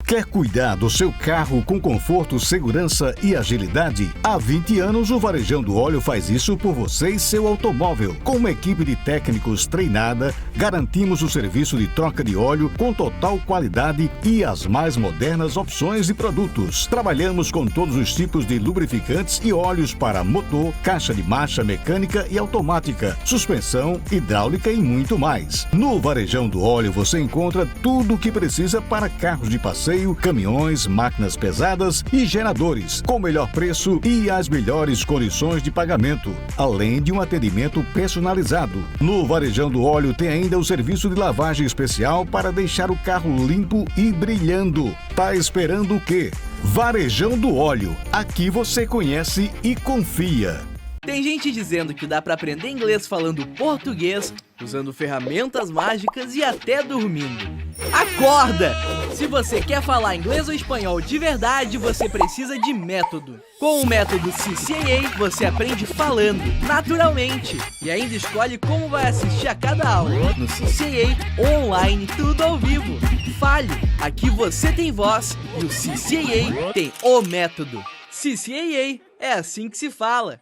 Quer cuidar do seu carro com conforto, segurança e agilidade? Há 20 anos o Varejão do Óleo faz isso por você e seu automóvel. Com uma equipe de técnicos treinada, garantimos o serviço de troca de óleo com total qualidade e as mais modernas opções de produtos. Trabalhamos com todos os tipos de lubrificantes e óleos para motor, caixa de marcha mecânica e automática, suspensão, hidráulica e muito mais. No Varejão do Óleo você encontra tudo o que precisa para carros de passeio, caminhões, máquinas pesadas e geradores, com o melhor preço e as melhores condições de pagamento, além de um atendimento personalizado. No Varejão do Óleo tem ainda o serviço de lavagem especial para deixar o carro limpo e brilhando. Tá esperando o quê? Varejão do Óleo. Aqui você conhece e confia. Tem gente dizendo que dá para aprender inglês falando português, usando ferramentas mágicas e até dormindo. Acorda! Se você quer falar inglês ou espanhol de verdade, você precisa de método. Com o método CCAA, você aprende falando, naturalmente, e ainda escolhe como vai assistir a cada aula. No CCAA, online, tudo ao vivo. Fale! Aqui você tem voz e o CCAA tem o método. CCAA, é assim que se fala.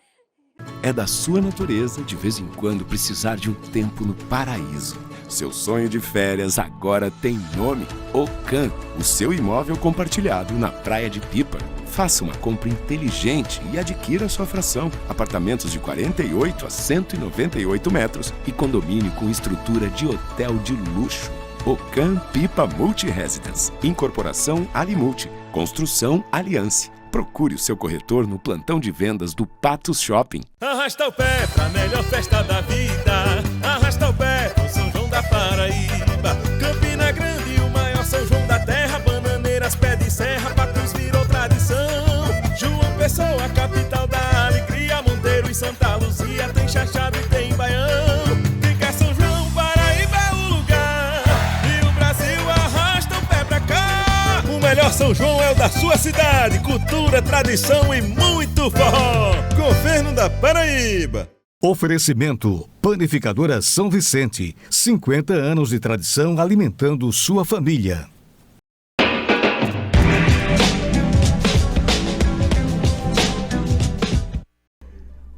É da sua natureza, de vez em quando, precisar de um tempo no paraíso. Seu sonho de férias agora tem nome: Ocam, o seu imóvel compartilhado na Praia de Pipa. Faça uma compra inteligente e adquira sua fração. Apartamentos de 48 a 198 metros e condomínio com estrutura de hotel de luxo. Ocam Pipa Multi-Residence. Incorporação Alimulti. Construção Aliança. Procure o seu corretor no plantão de vendas do Patos Shopping. Arrasta o pé pra melhor festa da vida. Arrasta o pé pro São João da Paraíba. Campina Grande, o maior São João da terra. Bananeiras, pé de serra, Patos virou tradição. João Pessoa, capital da alegria. Monteiro e Santa Luzia, tem chachado e tem baião. Fica São João, Paraíba é o lugar. E o Brasil arrasta o pé pra cá. O melhor São João é o da sua cidade. Cultura, tradição e muito forró. Governo da Paraíba. Oferecimento: Panificadora São Vicente. 50 anos de tradição alimentando sua família.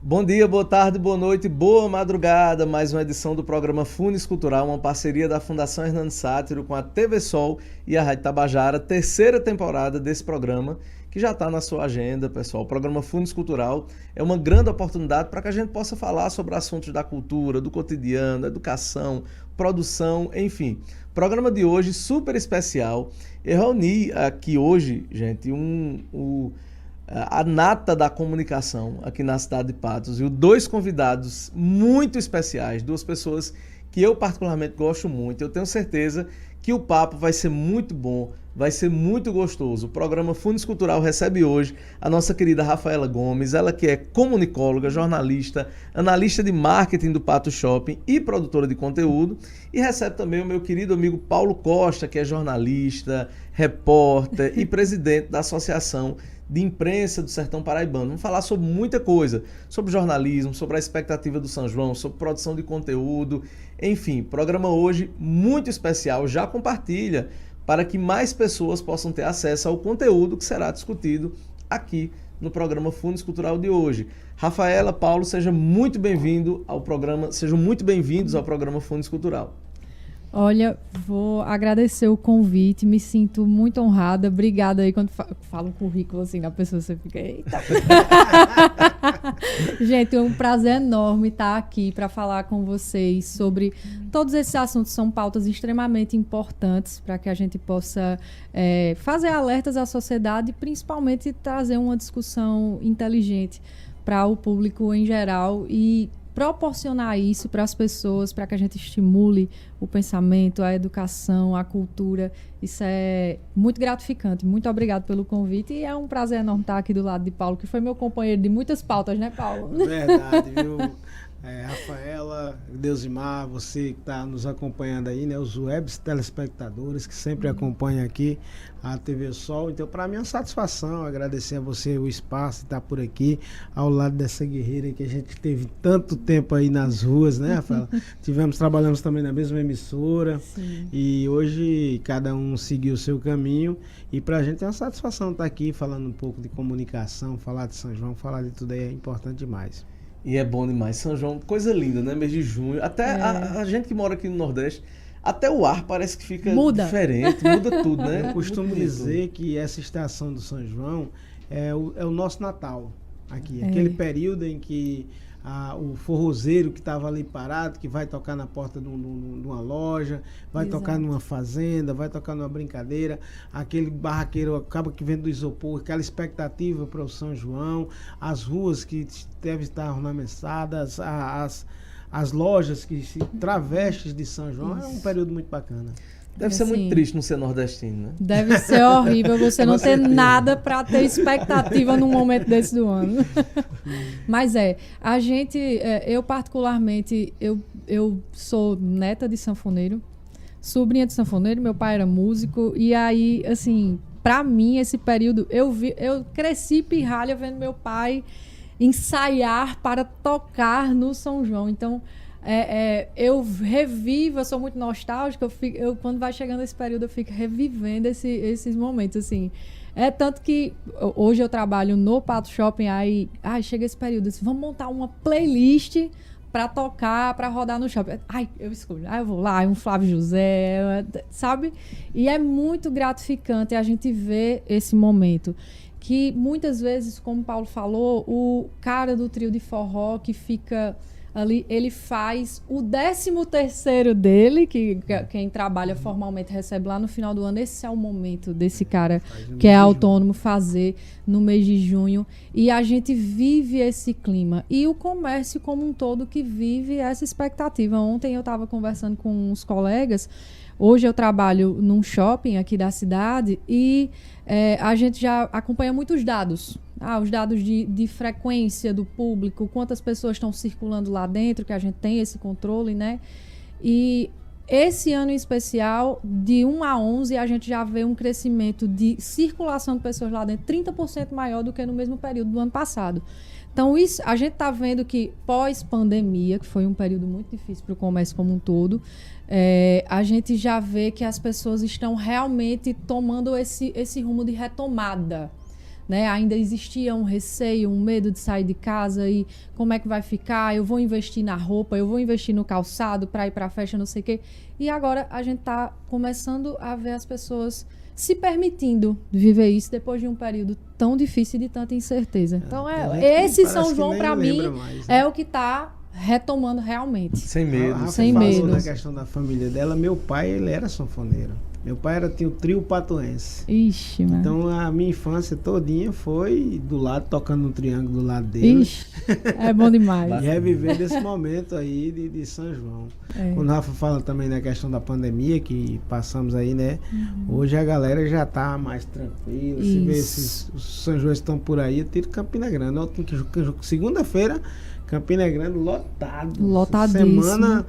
Bom dia, boa tarde, boa noite, boa madrugada. Mais uma edição do programa Funes Cultural, uma parceria da Fundação Hernando Sátiro com a TV Sol e a Rádio Tabajara. Terceira temporada desse programa, que já está na sua agenda, pessoal. O programa Funes Cultural é uma grande oportunidade para que a gente possa falar sobre assuntos da cultura, do cotidiano, da educação, produção, enfim. O programa de hoje, super especial. Eu reuni aqui hoje, gente, a nata da comunicação aqui na cidade de Patos e dois convidados muito especiais, duas pessoas que eu particularmente gosto muito. Eu tenho certeza que o papo vai ser muito bom, vai ser muito gostoso. O programa Funes Cultural recebe hoje a nossa querida Rafaela Gomes, ela que é comunicóloga, jornalista, analista de marketing do Patos Shopping e produtora de conteúdo, e recebe também o meu querido amigo Paulo Costa, que é jornalista, repórter e presidente da Associação de Imprensa do Sertão Paraibano. Vamos falar sobre muita coisa, sobre jornalismo, sobre a expectativa do São João, sobre produção de conteúdo, enfim, programa hoje muito especial. Já compartilha para que mais pessoas possam ter acesso ao conteúdo que será discutido aqui no programa Funes Cultural de hoje. Rafaela, Paulo, sejam muito bem-vindos ao programa Funes Cultural. Olha, vou agradecer o convite, me sinto muito honrada. Obrigada aí quando falo um currículo assim na pessoa, você fica, eita. Gente, é um prazer enorme estar aqui para falar com vocês sobre todos esses assuntos. São pautas extremamente importantes para que a gente possa fazer alertas à sociedade e principalmente trazer uma discussão inteligente para o público em geral e proporcionar isso para as pessoas, para que a gente estimule o pensamento, a educação, a cultura. Isso é muito gratificante. Muito obrigado pelo convite e é um prazer enorme estar aqui do lado de Paulo, que foi meu companheiro de muitas pautas, né, Paulo? Verdade, viu? Rafaela, Deusimar, você que está nos acompanhando aí, né? Os web telespectadores que sempre acompanham aqui a TV Sol. Então, para mim é uma satisfação agradecer a você o espaço de estar por aqui, ao lado dessa guerreira que a gente teve tanto tempo aí nas ruas, né, Rafaela? Trabalhamos também na mesma emissora. Sim. E hoje cada um seguiu o seu caminho. E para a gente é uma satisfação estar aqui falando um pouco de comunicação, falar de São João, falar de tudo aí é importante demais. E é bom demais. São João, coisa linda, né? Mês de junho. Até a gente que mora aqui no Nordeste, até o ar parece que fica diferente, muda tudo, né? Eu costumo dizer que essa estação do São João é o nosso Natal aqui. Aquele período em que o forrozeiro que estava ali parado, que vai tocar na porta de uma loja, vai tocar numa fazenda, vai tocar numa brincadeira, aquele barraqueiro acaba que vende do isopor, aquela expectativa para o São João, as ruas que devem estar ornamentadas, as lojas que se travestem de São João. É um período muito bacana. Deve ser muito triste não ser nordestino, né? Deve ser horrível você não ter nada para ter expectativa num momento desse do ano. Mas a gente, eu particularmente, eu sou neta de sanfoneiro, sobrinha de sanfoneiro, meu pai era músico, e aí, assim, para mim, esse período, eu cresci pirralha vendo meu pai ensaiar para tocar no São João. Então, eu revivo, eu sou muito nostálgica, quando vai chegando esse período eu fico revivendo esses momentos, assim. Tanto que hoje eu trabalho no Pato Shopping, aí chega esse período, assim, vamos montar uma playlist para tocar, para rodar no shopping. Eu escolho, eu vou lá, um Flávio José, sabe? E é muito gratificante a gente ver esse momento. Que muitas vezes, como o Paulo falou, o cara do trio de forró que fica ali, ele faz o 13º dele, que quem trabalha formalmente recebe lá no final do ano. Esse é o momento desse cara que é autônomo fazer no mês de junho. E a gente vive esse clima. E o comércio como um todo que vive essa expectativa. Ontem eu estava conversando com uns colegas. Hoje eu trabalho num shopping aqui da cidade e a gente já acompanha muitos dados. Os dados de frequência do público, quantas pessoas estão circulando lá dentro, que a gente tem esse controle, né? E esse ano em especial, de 1 a 11, a gente já vê um crescimento de circulação de pessoas lá dentro 30% maior do que no mesmo período do ano passado. Então, isso, a gente está vendo que pós-pandemia, que foi um período muito difícil para o comércio como um todo, a gente já vê que as pessoas estão realmente tomando esse rumo de retomada. Né? Ainda existia um receio, um medo de sair de casa e como é que vai ficar, eu vou investir na roupa, eu vou investir no calçado para ir para a festa, não sei o quê. E agora a gente está começando a ver as pessoas se permitindo viver isso depois de um período tão difícil e de tanta incerteza. Então, esse São João, para mim, mais, né? É o que está retomando realmente. Sem medo. Sem medo. Na questão da família dela, meu pai, ele era sanfoneiro. Meu pai tinha o trio patuense. Ixi, mano. Então a minha infância todinha foi do lado, tocando no triângulo do lado dele. Ixi, é bom demais. E revivendo esse momento aí de São João. Quando o Rafa fala também da questão da pandemia que passamos aí, né? Hoje a galera já tá mais tranquila. Se vê os São João estão por aí, eu tiro Campina Grande. Segunda-feira, Campina Grande lotado. Lotadíssimo. Semana...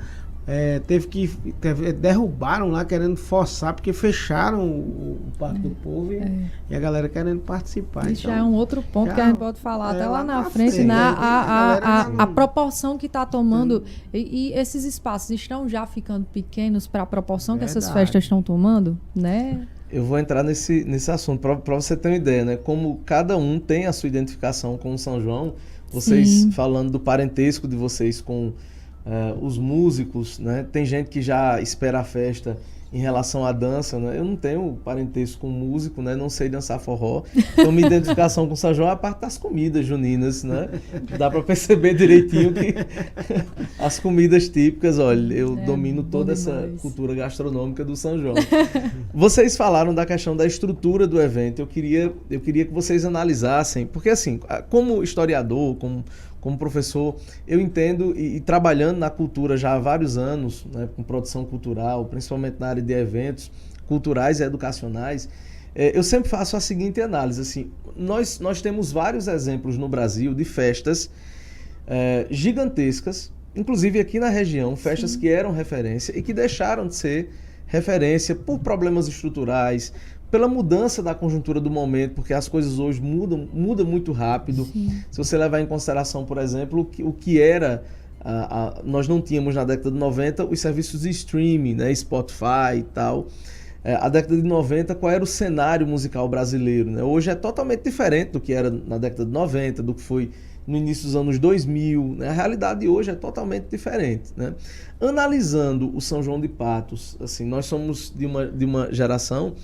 derrubaram lá querendo forçar, porque fecharam o Parque do Povo e a galera querendo participar. Isso então, já é um outro ponto que a gente pode falar até lá na frente, né? A proporção que está tomando e esses espaços estão já ficando pequenos para a proporção que essas festas estão tomando, né? Eu vou entrar nesse assunto para você ter uma ideia, né? Como cada um tem a sua identificação com o São João, vocês falando do parentesco de vocês com os músicos, né? Tem gente que já espera a festa em relação à dança, né? Eu não tenho parentesco com músico, né? Não sei dançar forró. Então, minha identificação com São João é a parte das comidas juninas, né? Dá para perceber direitinho que as comidas típicas, olha, eu domino toda essa cultura gastronômica do São João. Vocês falaram da questão da estrutura do evento. Eu queria que vocês analisassem, porque assim, como historiador, como professor, eu entendo, e trabalhando na cultura já há vários anos, né, com produção cultural, principalmente na área de eventos culturais e educacionais, eu sempre faço a seguinte análise. Assim, nós temos vários exemplos no Brasil de festas gigantescas, inclusive aqui na região, festas que eram referência e que deixaram de ser referência por problemas estruturais, pela mudança da conjuntura do momento, porque as coisas hoje mudam muito rápido. Sim. Se você levar em consideração, por exemplo, o que era... nós não tínhamos na década de 90 os serviços de streaming, né, Spotify e tal. A década de 90, qual era o cenário musical brasileiro, né? Hoje é totalmente diferente do que era na década de 90, do que foi no início dos anos 2000, né? A realidade de hoje é totalmente diferente, né? Analisando o São João de Patos, assim, nós somos de uma geração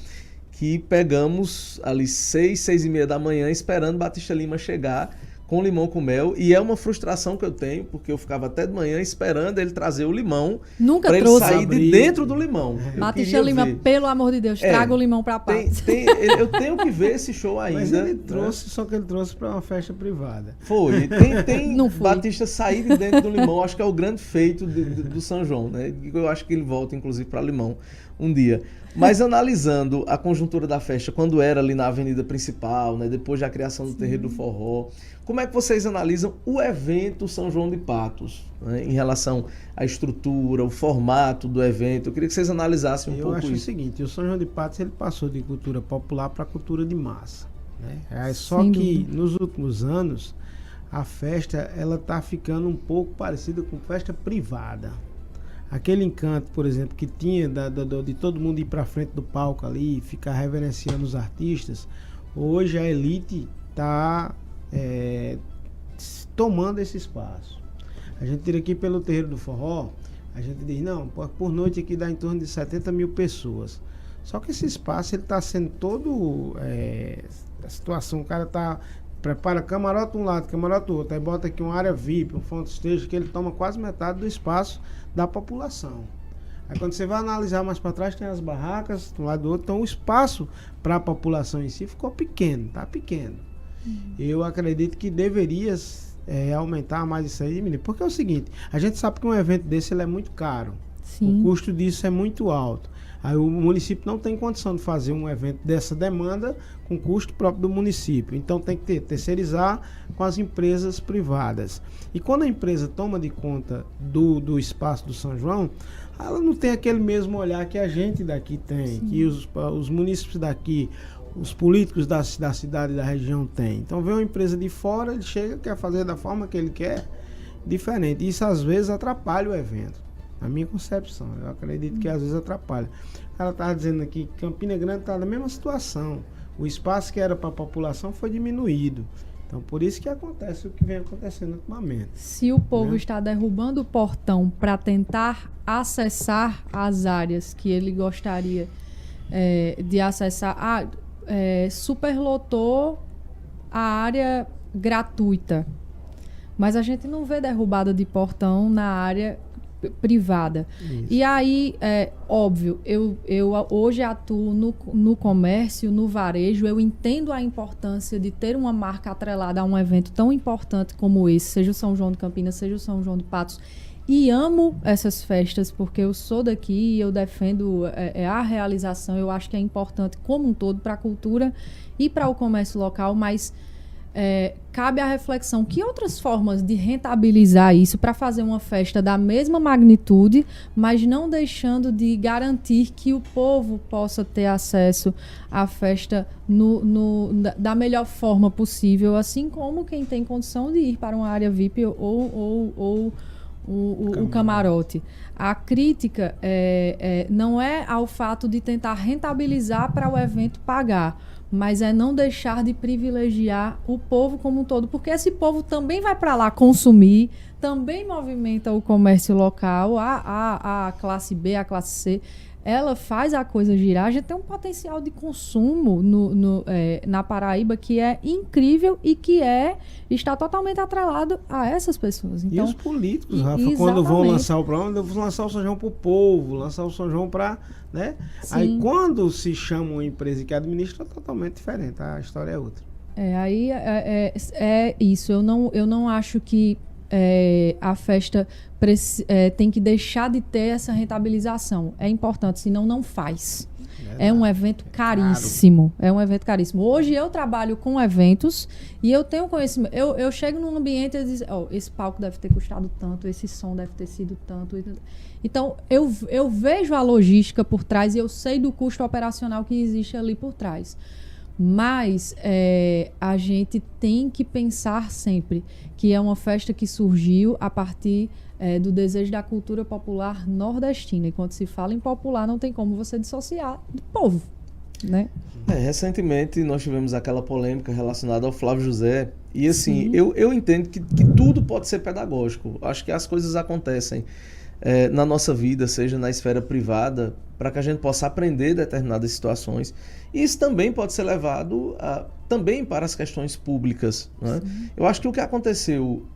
que pegamos ali 6h30 da manhã esperando Batista Lima chegar com limão com mel, e é uma frustração que eu tenho, porque eu ficava até de manhã esperando ele trazer o limão para ele sair de dentro do limão. Batista Lima, pelo amor de Deus, traga o limão para Patos. Eu tenho que ver esse show ainda. Mas ele trouxe, só que ele trouxe para uma festa privada. Foi. Não foi. Batista sair de dentro do limão, acho que é o grande feito do São João, né? Eu acho que ele volta, inclusive, para Limão um dia. Mas analisando a conjuntura da festa, quando era ali na avenida principal, né, depois da criação do Terreiro do Forró, como é que vocês analisam o evento São João de Patos, né, em relação à estrutura, o formato do evento? Eu queria que vocês analisassem um pouco isso. Eu acho o seguinte, o São João de Patos ele passou de cultura popular para cultura de massa, né? Só que nos últimos anos a festa ela está ficando um pouco parecida com festa privada. Aquele encanto, por exemplo, que tinha de todo mundo ir para frente do palco ali, ficar reverenciando os artistas, hoje a elite está tomando esse espaço. A gente tira aqui pelo Terreiro do Forró, a gente diz, não, por noite aqui dá em torno de 70 mil pessoas. Só que esse espaço ele está sendo todo... a situação, o cara prepara camarote um lado, camarote do outro, aí bota aqui uma área VIP, um front stage, que ele toma quase metade do espaço da população. Aí quando você vai analisar mais para trás, tem as barracas de um lado do outro, então o espaço para a população em si ficou pequeno, tá pequeno. Eu acredito que deveria aumentar mais isso aí, menino, porque é o seguinte, a gente sabe que um evento desse ele é muito caro. Sim. O custo disso é muito alto. Aí o município não tem condição de fazer um evento dessa demanda com custo próprio do município. Então tem que terceirizar com as empresas privadas. E quando a empresa toma de conta do espaço do São João, ela não tem aquele mesmo olhar que a gente daqui tem, sim, que os munícipes daqui, os políticos da cidade e da região têm. Então vem uma empresa de fora, ele chega, quer fazer da forma que ele quer, diferente. Isso às vezes atrapalha o evento. Na minha concepção, eu acredito que às vezes atrapalha. Ela estava dizendo aqui que Campina Grande está na mesma situação. O espaço que era para a população foi diminuído. Então, por isso que acontece o que vem acontecendo ultimamente. Se o povo está derrubando o portão para tentar acessar as áreas que ele gostaria de acessar, superlotou a área gratuita. Mas a gente não vê derrubada de portão na área privada. Isso. E aí, óbvio, eu hoje atuo no comércio, no varejo, eu entendo a importância de ter uma marca atrelada a um evento tão importante como esse, seja o São João de Campinas, seja o São João de Patos, e amo essas festas, porque eu sou daqui e eu defendo a realização, eu acho que é importante como um todo para a cultura e para o comércio local, mas cabe a reflexão, que outras formas de rentabilizar isso para fazer uma festa da mesma magnitude, mas não deixando de garantir que o povo possa ter acesso à festa da melhor forma possível, assim como quem tem condição de ir para uma área VIP ou o camarote. A crítica não é ao fato de tentar rentabilizar para o evento pagar, mas é não deixar de privilegiar o povo como um todo, porque esse povo também vai para lá consumir, também movimenta o comércio local, a classe B, a classe C, ela faz a coisa girar. A gente tem um potencial de consumo na Paraíba que é incrível e que está totalmente atrelado a essas pessoas. Então, e os políticos, Rafa, quando vão lançar o programa, vão lançar o São João para o povo, lançar o São João para... né? Aí quando se chama uma empresa que administra, é totalmente diferente, a história é outra. Aí é isso. Eu não acho que a festa tem que deixar de ter essa rentabilização. É importante, senão não faz. É um evento caríssimo. É um evento caríssimo. Hoje eu trabalho com eventos e eu tenho conhecimento. Eu chego num ambiente e digo, esse palco deve ter custado tanto, esse som deve ter sido tanto. Então, eu vejo a logística por trás e eu sei do custo operacional que existe ali por trás. Mas a gente tem que pensar sempre que é uma festa que surgiu a partir do desejo da cultura popular nordestina. E quando se fala em popular, não tem como você dissociar do povo, né? Recentemente nós tivemos aquela polêmica relacionada ao Flávio José. E assim, eu entendo que tudo pode ser pedagógico. Acho que as coisas acontecem na nossa vida, seja na esfera privada, para que a gente possa aprender determinadas situações. E isso também pode ser levado também para as questões públicas, né? Eu acho que o que aconteceu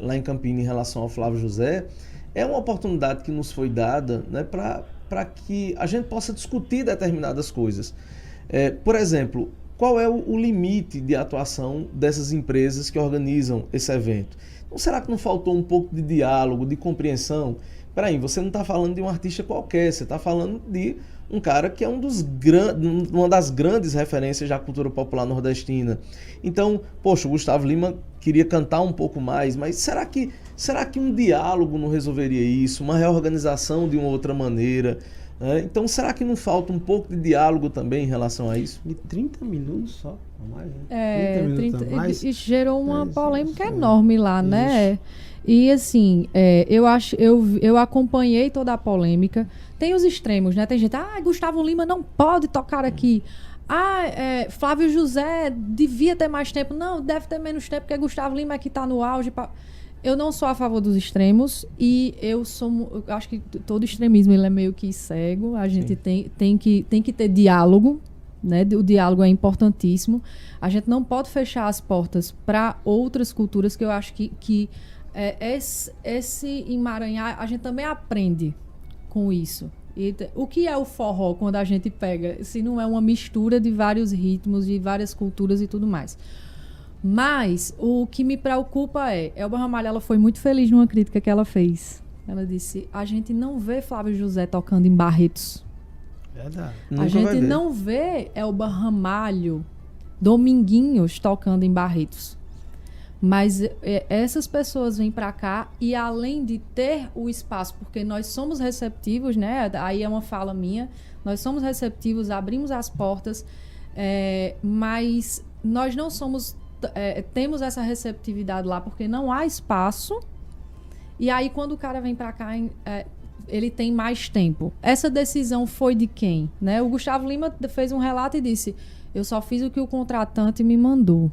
lá em Campina em relação ao Flávio José é uma oportunidade que nos foi dada, né, para que a gente possa discutir determinadas coisas. Por exemplo, qual é o limite de atuação dessas empresas que organizam esse evento? Então, será que não faltou um pouco de diálogo, de compreensão? Peraí, você não está falando de um artista qualquer, você está falando de um cara que é uma das grandes referências da cultura popular nordestina. Então, poxa, o Gustavo Lima queria cantar um pouco mais, mas será que um diálogo não resolveria isso? Uma reorganização de uma outra maneira? Então, será que não falta um pouco de diálogo também em relação a isso? De 30 minutos só, a mais, né? 30 minutos a mais. E gerou uma polêmica enorme lá, né? E assim, eu acompanhei toda a polêmica. Tem os extremos, né? Tem gente, Gustavo Lima não pode tocar aqui. Flávio José devia ter mais tempo. Não, deve ter menos tempo, porque Gustavo Lima é que está no auge. Eu não sou a favor dos extremos e eu acho que todo extremismo ele é meio que cego. A gente tem que ter diálogo, né? O diálogo é importantíssimo. A gente não pode fechar as portas para outras culturas, que eu acho que esse emaranhar, a gente também aprende com isso. E o que é o forró quando a gente pega? Se não é uma mistura de vários ritmos, de várias culturas e tudo mais. Mas o que me preocupa Elba Ramalho, ela foi muito feliz numa crítica que ela fez. Ela disse, a gente não vê Flávio José tocando em Barretos. Verdade. A gente não vê Elba Ramalho, Dominguinhos tocando em Barretos. Mas essas pessoas vêm para cá e além de ter o espaço, porque nós somos receptivos, né? Aí é uma fala minha, nós somos receptivos, abrimos as portas, mas nós não somos, temos essa receptividade lá porque não há espaço. E aí quando o cara vem para cá, ele tem mais tempo. Essa decisão foi de quem? Né? O Gustavo Lima fez um relato e disse, eu só fiz o que o contratante me mandou.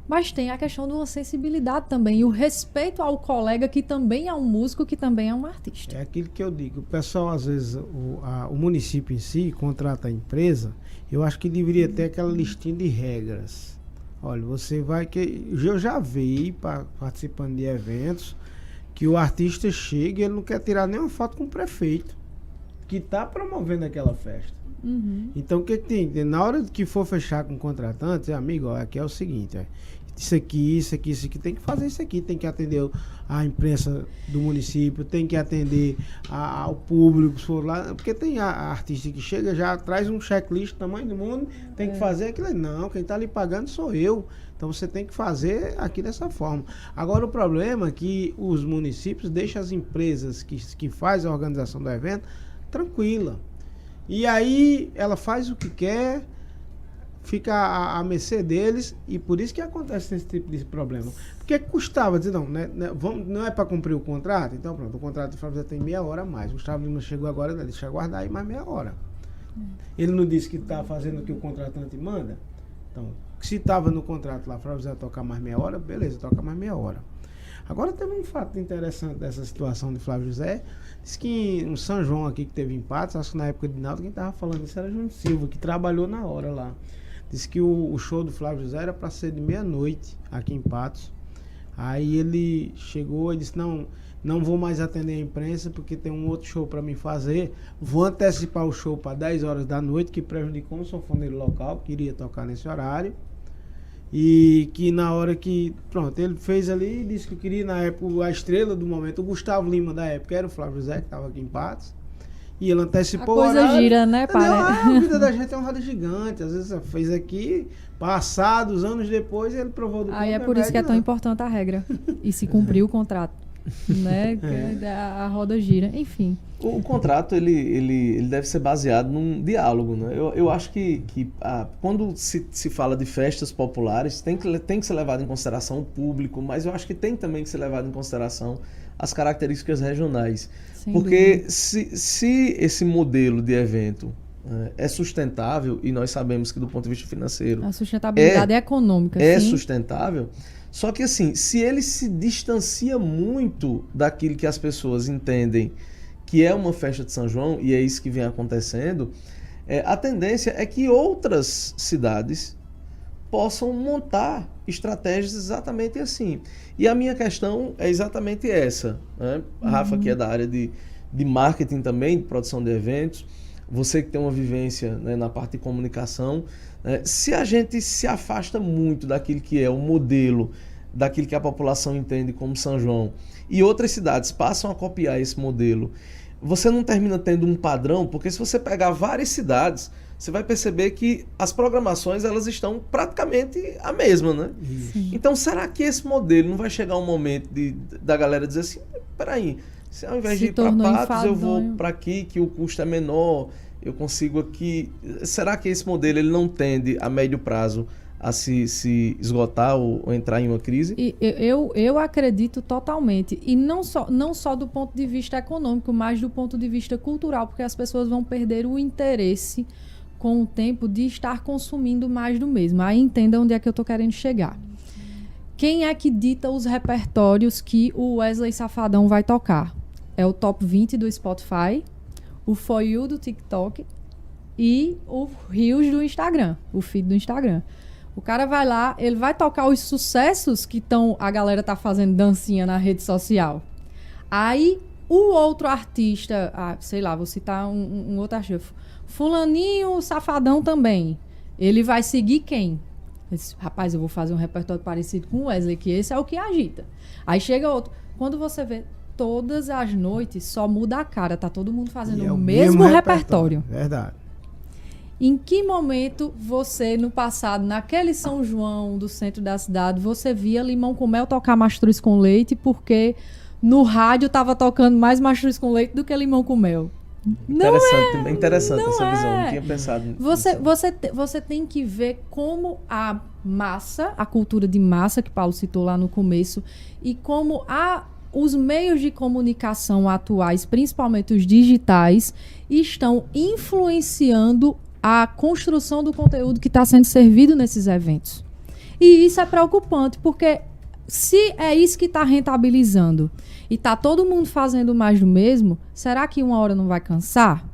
Mas tem a questão de uma sensibilidade também e o respeito ao colega que também é um músico, que também é um artista. É aquilo que eu digo. O pessoal, às vezes, o município em si contrata a empresa, eu acho que deveria ter aquela listinha de regras. Olha, você vai... Eu já vi, participando de eventos, que o artista chega e ele não quer tirar nenhuma foto com o prefeito, que está promovendo aquela festa. Então, o que tem? Na hora que for fechar com o contratante, amigo, aqui é o seguinte, isso aqui, tem que fazer isso aqui, tem que atender a imprensa do município, tem que atender ao público, se for lá, porque tem a artista que chega, já traz um checklist do tamanho do mundo, tem que fazer aquilo. Não, quem está ali pagando sou eu. Então você tem que fazer aqui dessa forma. Agora o problema é que os municípios deixam as empresas que fazem a organização do evento tranquila. E aí ela faz o que quer, fica à mercê deles, e por isso que acontece esse tipo de problema. Porque custava dizer, não é para cumprir o contrato? Então pronto, o contrato de Flávio tem meia hora a mais. O Gustavo Lima chegou agora, deixa aguardar aí mais meia hora. Ele não disse que está fazendo o que o contratante manda? Então, se estava no contrato lá, Flávio José tocar mais meia hora, beleza, toca mais meia hora. Agora teve um fato interessante dessa situação de Flávio José. Diz que no São João aqui que teve empates, acho que na época de Naldo, quem estava falando isso era João Silva, que trabalhou na hora lá. Diz que o show do Flávio José era para ser de meia-noite aqui em Patos. Aí ele chegou e disse, não vou mais atender a imprensa porque tem um outro show para mim fazer. Vou antecipar o show para 10 horas da noite, que prejudicou um sanfoneiro local que iria tocar nesse horário. E que na hora que, pronto, ele fez ali e disse que queria, na época, a estrela do momento, o Gustavo Lima da época, era o Flávio José, que estava aqui em Patos. E ele antecipou a coisa o horário. gira, né, A vida da gente é uma roda gigante. Às vezes fez aqui, passados, anos depois, ele provou do Aí é por isso que é tão importante a regra. E se cumprir o contrato. Né? A roda gira, enfim. O contrato ele deve ser baseado num diálogo, né? Eu acho que quando se fala de festas populares tem que ser levado em consideração o público, mas eu acho que tem também que ser levado em consideração as características regionais. Sem porque dúvida. se esse modelo de evento é sustentável, e nós sabemos que do ponto de vista financeiro A sustentabilidade é econômica, é sim. sustentável. Só que assim, se ele se distancia muito daquilo que as pessoas entendem que é uma festa de São João, e é isso que vem acontecendo, a tendência é que outras cidades possam montar estratégias exatamente assim. E a minha questão é exatamente essa, né? A Rafa, que é da área de marketing também, de produção de eventos, você que tem uma vivência, né, na parte de comunicação, se a gente se afasta muito daquilo que é o modelo, daquilo que a população entende como São João, e outras cidades passam a copiar esse modelo, você não termina tendo um padrão, porque se você pegar várias cidades, você vai perceber que as programações elas estão praticamente a mesma, né? Então, será que esse modelo não vai chegar um momento da galera dizer assim, peraí, se ao invés de ir para Patos, eu vou para aqui, que o custo é menor, eu consigo aqui... Será que esse modelo ele não tende, a médio prazo, a se esgotar ou entrar em uma crise? E eu acredito totalmente. E não só do ponto de vista econômico, mas do ponto de vista cultural, porque as pessoas vão perder o interesse com o tempo de estar consumindo mais do mesmo. Aí entenda onde é que eu estou querendo chegar. Quem é que dita os repertórios que o Wesley Safadão vai tocar? É o Top 20 do Spotify, o For You do TikTok e o Reels do Instagram, o feed do Instagram. O cara vai lá, ele vai tocar os sucessos que a galera tá fazendo dancinha na rede social. Aí, o outro artista, sei lá, vou citar um outro artista, fulaninho Safadão também. Ele vai seguir quem? Ele diz, rapaz, eu vou fazer um repertório parecido com o Wesley, que esse é o que agita. Aí chega outro. Quando você vê, todas as noites só muda a cara, tá todo mundo fazendo o mesmo repertório. Verdade. Em que momento você, no passado, naquele São João do centro da cidade, você via Limão com Mel tocar Mastruz com Leite, porque no rádio estava tocando mais Mastruz com Leite do que Limão com Mel? Interessante essa visão, não tinha pensado nisso. Você tem que ver como a massa, a cultura de massa, que Paulo citou lá no começo, e como os meios de comunicação atuais, principalmente os digitais, estão influenciando a construção do conteúdo que está sendo servido nesses eventos. E isso é preocupante, porque se é isso que está rentabilizando e está todo mundo fazendo mais do mesmo, será que uma hora não vai cansar?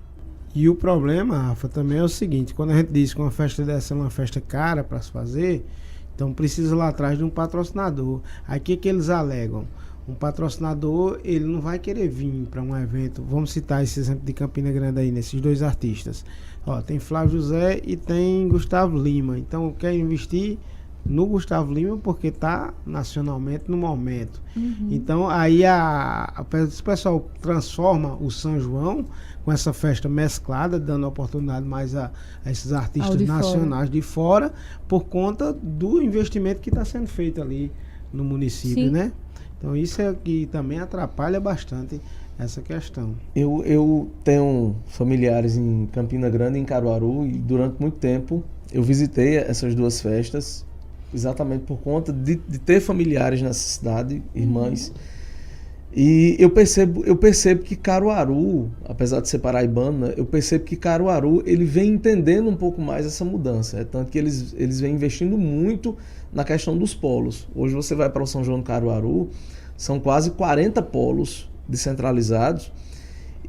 E o problema, Rafa, também é o seguinte, quando a gente diz que uma festa dessa é uma festa cara para se fazer, então precisa lá atrás de um patrocinador. Aí o que eles alegam? Um patrocinador, ele não vai querer vir para um evento. Vamos citar esse exemplo de Campina Grande aí, nesses dois artistas. Ó, tem Flávio José e tem Gustavo Lima. Então, quer investir no Gustavo Lima porque está nacionalmente no momento. Então, aí o pessoal transforma o São João com essa festa mesclada, dando oportunidade mais a esses artistas nacionais de fora, por conta do investimento que está sendo feito ali no município, né? Então isso é que também atrapalha bastante essa questão. Eu tenho familiares em Campina Grande e em Caruaru, e durante muito tempo eu visitei essas duas festas exatamente por conta de ter familiares nessa cidade, irmãs. E eu percebo que Caruaru, apesar de ser paraibano, né, eu percebo que Caruaru ele vem entendendo um pouco mais essa mudança. Tanto que eles vêm investindo muito na questão dos polos. Hoje você vai para o São João do Caruaru, são quase 40 polos descentralizados,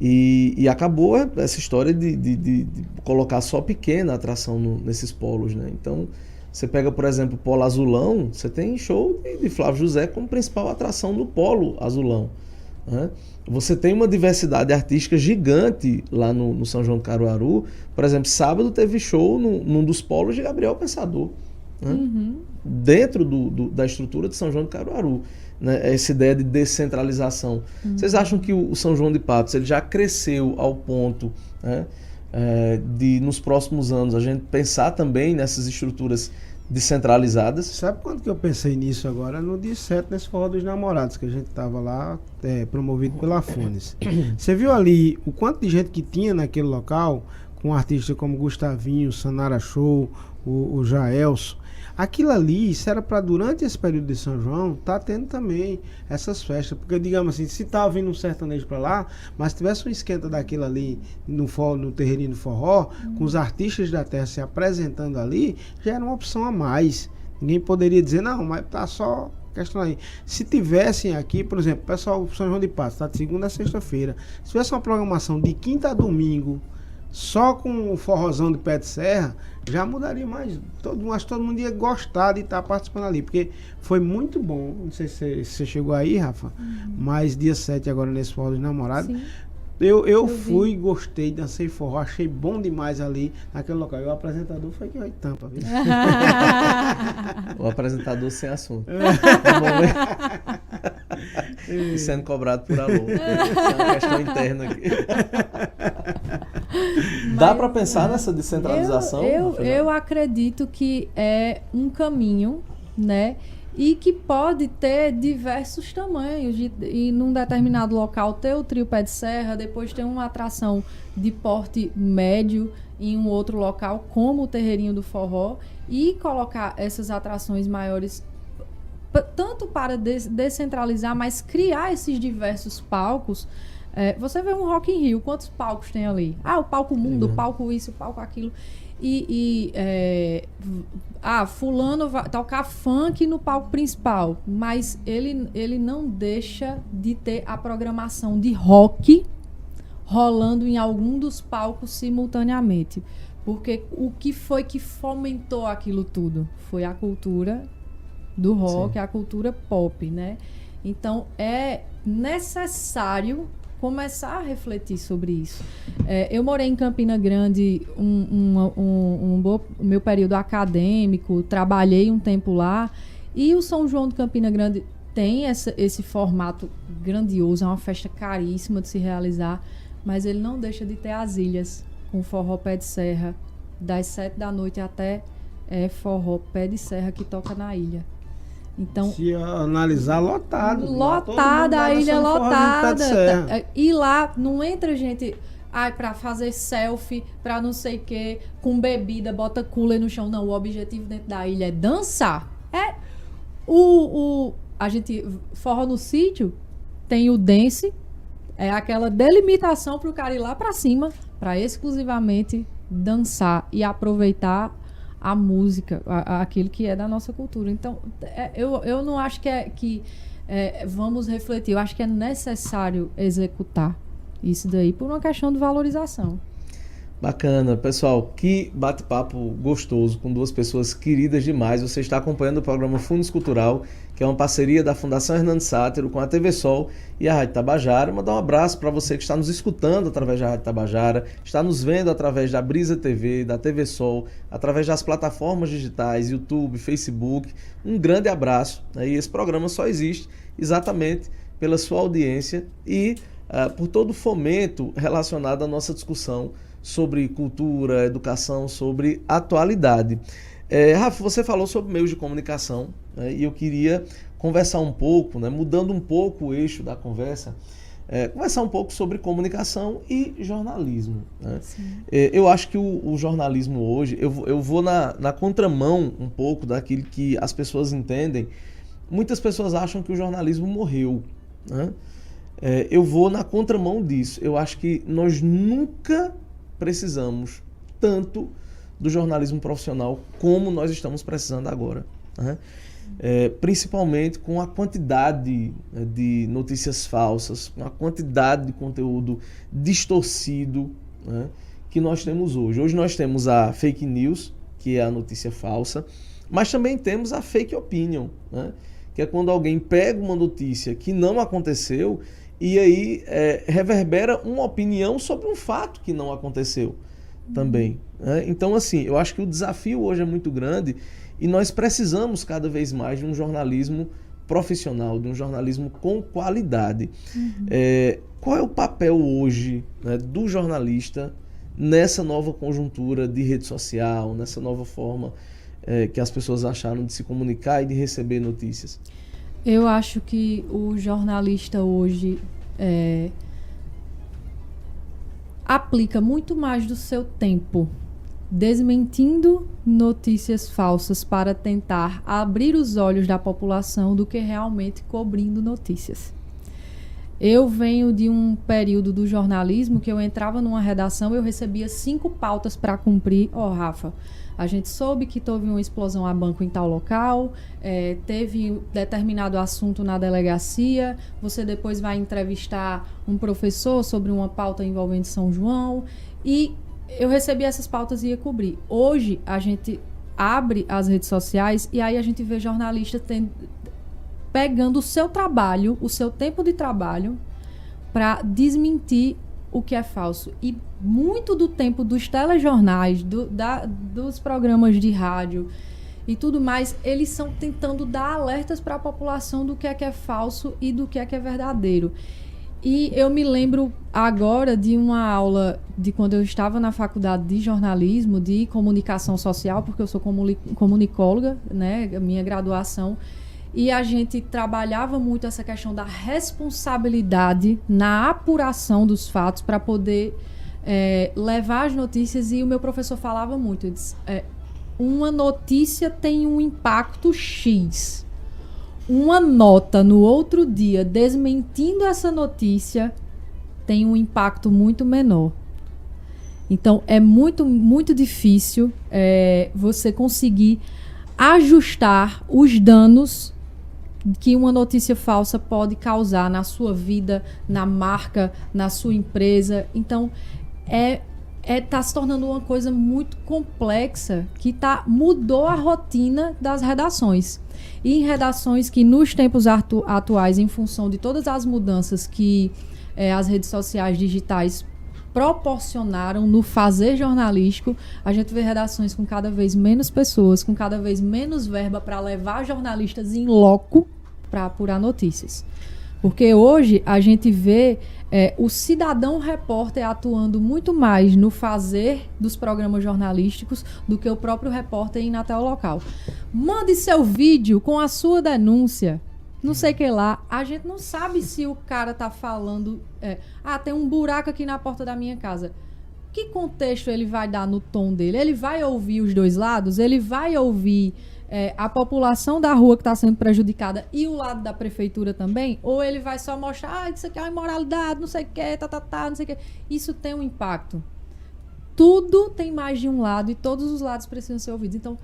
e acabou essa história de colocar só pequena atração nesses polos, né? Então, você pega, por exemplo, o Polo Azulão, você tem show de Flávio José como principal atração do Polo Azulão, né? Você tem uma diversidade artística gigante lá no São João do Caruaru. Por exemplo, sábado teve show num dos polos de Gabriel Pensador. né? Dentro da estrutura de São João de Caruaru, né? Essa ideia de descentralização. Vocês acham que o São João de Patos ele já cresceu ao ponto, né, de nos próximos anos a gente pensar também nessas estruturas descentralizadas? Sabe quando que eu pensei nisso agora? No dia 7, nesse Forró dos Namorados, que a gente estava lá, promovido pela Funes. Você viu ali o quanto de gente que tinha naquele local, com artistas como Gustavinho, Sanara Show, o Jaelson. Aquilo ali, isso era para durante esse período de São João, tá tendo também essas festas. Porque, digamos assim, se tava vindo um sertanejo para lá, mas tivesse um esquenta daquilo ali no terreirinho do forró, com os artistas da terra se apresentando ali, já era uma opção a mais. Ninguém poderia dizer, não, mas tá só questão aí. Se tivessem aqui, por exemplo, o pessoal do São João de Patos, tá de segunda a sexta-feira, se tivesse uma programação de quinta a domingo, só com o forrozão de pé de serra, já mudaria mais. Acho que todo mundo ia gostar de estar participando ali, porque foi muito bom. Não sei se você chegou aí, Rafa, mas dia 7 agora nesse Forró dos Namorados. Sim. Eu fui, gostei, dancei forró, achei bom demais ali naquele local. E o apresentador foi que vai tampa, viu? O apresentador sem assunto. E sendo cobrado por alô. Isso é uma questão interna aqui. Dá para pensar nessa descentralização? Eu acredito que é um caminho, né? E que pode ter diversos tamanhos. E num determinado local ter o trio pé de serra, depois ter uma atração de porte médio em um outro local, como o terreirinho do forró, e colocar essas atrações maiores, tanto para descentralizar, mas criar esses diversos palcos. Você vê um Rock in Rio, quantos palcos tem ali? O palco mundo, o palco isso, o palco aquilo. Fulano vai tocar funk no palco principal, mas ele não deixa de ter a programação de rock rolando em algum dos palcos simultaneamente. Porque o que foi que fomentou aquilo tudo? Foi a cultura do rock, Sim. A cultura pop, né? Então, é necessário começar a refletir sobre isso. Eu morei em Campina Grande meu período acadêmico, trabalhei um tempo lá, e o São João de Campina Grande tem esse formato grandioso, é uma festa caríssima de se realizar, mas ele não deixa de ter as ilhas, com forró pé de serra, das 7 da noite até forró pé de serra que toca na ilha. Então, se analisar, lotada, a ilha lotada. E lá não entra gente pra fazer selfie, pra não sei o que, com bebida, bota cooler no chão. Não, o objetivo dentro da ilha é dançar. A gente forró no sítio, tem o dance, é aquela delimitação pro cara ir lá pra cima, pra exclusivamente dançar e aproveitar a música, aquilo que é da nossa cultura. Então, eu não acho que vamos refletir, eu acho que é necessário executar isso daí por uma questão de valorização. Bacana, pessoal, que bate-papo gostoso com duas pessoas queridas demais. Você está acompanhando o programa Fundos Cultural, que é uma parceria da Fundação Hernando Sátiro com a TV Sol e a Rádio Tabajara. Mandar um abraço para você que está nos escutando através da Rádio Tabajara, está nos vendo através da Brisa TV, da TV Sol, através das plataformas digitais, YouTube, Facebook. Um grande abraço. E esse programa só existe exatamente pela sua audiência e por todo o fomento relacionado à nossa discussão sobre cultura, educação, sobre atualidade. Rafa, você falou sobre meios de comunicação, né, e eu queria conversar um pouco, né, mudando um pouco o eixo da conversa, conversar um pouco sobre comunicação e jornalismo. Né? Eu acho que o jornalismo hoje, eu vou na contramão um pouco daquilo que as pessoas entendem. Muitas pessoas acham que o jornalismo morreu, né? Eu vou na contramão disso. Eu acho que nós nunca precisamos tanto do jornalismo profissional como nós estamos precisando agora, né? Principalmente com a quantidade de notícias falsas, com a quantidade de conteúdo distorcido, né, que nós temos hoje. Hoje nós temos a fake news, que é a notícia falsa, mas também temos a fake opinion, né, que é quando alguém pega uma notícia que não aconteceu e aí reverbera uma opinião sobre um fato que não aconteceu. também. Né? Então, assim, eu acho que o desafio hoje é muito grande e nós precisamos cada vez mais de um jornalismo profissional, de um jornalismo com qualidade. Qual é o papel hoje, né, do jornalista nessa nova conjuntura de rede social, nessa nova forma que as pessoas acharam de se comunicar e de receber notícias? Eu acho que o jornalista hoje aplica muito mais do seu tempo desmentindo notícias falsas para tentar abrir os olhos da população do que realmente cobrindo notícias. Eu venho de um período do jornalismo que eu entrava numa redação, eu recebia 5 pautas para cumprir. Rafa, a gente soube que teve uma explosão a banco em tal local, teve determinado assunto na delegacia, você depois vai entrevistar um professor sobre uma pauta envolvendo São João, e eu recebia essas pautas e ia cobrir. Hoje, a gente abre as redes sociais e aí a gente vê jornalistas pegando o seu trabalho, o seu tempo de trabalho, para desmentir o que é falso. E muito do tempo dos telejornais, dos programas de rádio e tudo mais, eles estão tentando dar alertas para a população do que é falso e do que é verdadeiro. E eu me lembro agora de uma aula de quando eu estava na faculdade de jornalismo, de comunicação social, porque eu sou comunicóloga, né, a minha graduação, e a gente trabalhava muito essa questão da responsabilidade na apuração dos fatos para poder levar as notícias, e o meu professor falava muito, ele disse, uma notícia tem um impacto X. Uma nota no outro dia desmentindo essa notícia tem um impacto muito menor. Então, é muito, muito difícil você conseguir ajustar os danos que uma notícia falsa pode causar na sua vida, na marca, na sua empresa. Então, tá se tornando uma coisa muito complexa que mudou a rotina das redações. E em redações que nos tempos atuais, em função de todas as mudanças que as redes sociais digitais proporcionaram no fazer jornalístico, a gente vê redações com cada vez menos pessoas, com cada vez menos verba para levar jornalistas em loco para apurar notícias. Porque hoje a gente vê o cidadão repórter atuando muito mais no fazer dos programas jornalísticos do que o próprio repórter indo até o local. Mande seu vídeo com a sua denúncia, não sei o que lá. A gente não sabe se o cara tá falando... tem um buraco aqui na porta da minha casa. Que contexto ele vai dar no tom dele? Ele vai ouvir os dois lados? Ele vai ouvir... a população da rua que está sendo prejudicada e o lado da prefeitura também? Ou ele vai só mostrar, isso aqui é uma imoralidade, não sei o que, não sei o que. Isso tem um impacto. Tudo tem mais de um lado e todos os lados precisam ser ouvidos. Então,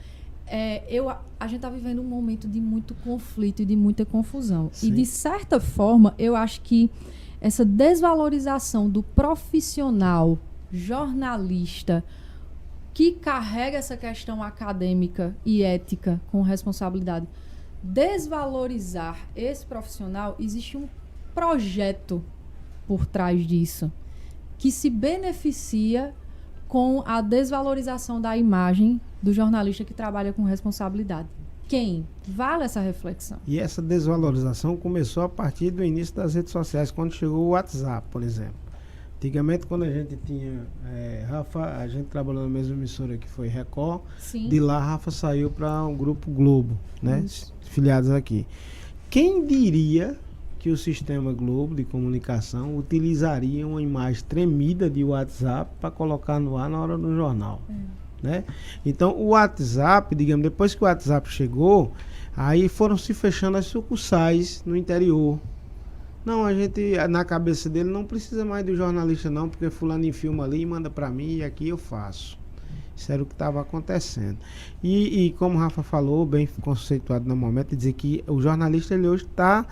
a gente está vivendo um momento de muito conflito e de muita confusão. Sim. E, de certa forma, eu acho que essa desvalorização do profissional jornalista que carrega essa questão acadêmica e ética com responsabilidade, desvalorizar esse profissional, existe um projeto por trás disso, que se beneficia com a desvalorização da imagem do jornalista que trabalha com responsabilidade. Quem? Vale essa reflexão. E essa desvalorização começou a partir do início das redes sociais, quando chegou o WhatsApp, por exemplo. Antigamente, quando a gente tinha Rafa, a gente trabalhou na mesma emissora que foi Record. Sim. De lá, Rafa saiu para um grupo Globo, né? Filiados aqui. Quem diria que o sistema Globo de comunicação utilizaria uma imagem tremida de WhatsApp para colocar no ar na hora do jornal? Né? Então, o WhatsApp, digamos, depois que o WhatsApp chegou, aí foram se fechando as sucursais no interior. Não, a gente, na cabeça dele, não precisa mais do jornalista não, porque fulano filma ali e manda para mim e aqui eu faço. Isso era o que estava acontecendo. E como o Rafa falou, bem conceituado no momento, dizer que o jornalista ele hoje está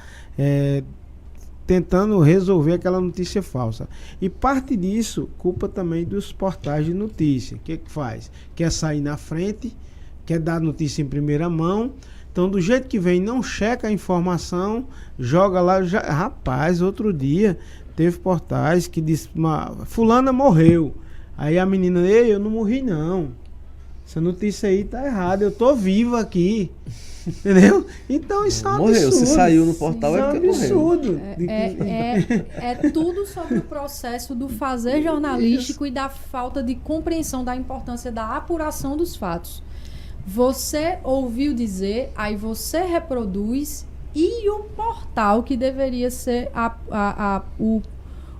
tentando resolver aquela notícia falsa. E parte disso, culpa também dos portais de notícia. O que faz? Quer sair na frente, quer dar notícia em primeira mão. Então, do jeito que vem, não checa a informação, joga lá. Rapaz, outro dia teve portais que disse, fulana morreu. Aí a menina, ei, eu não morri não. Essa notícia aí tá errada, eu tô viva aqui. Entendeu? Então isso é um absurdo. Morreu, se saiu no portal isso é porque absurdo. É tudo sobre o processo do fazer jornalístico e da falta de compreensão da importância da apuração dos fatos. Você ouviu dizer, aí você reproduz, e o portal, que deveria ser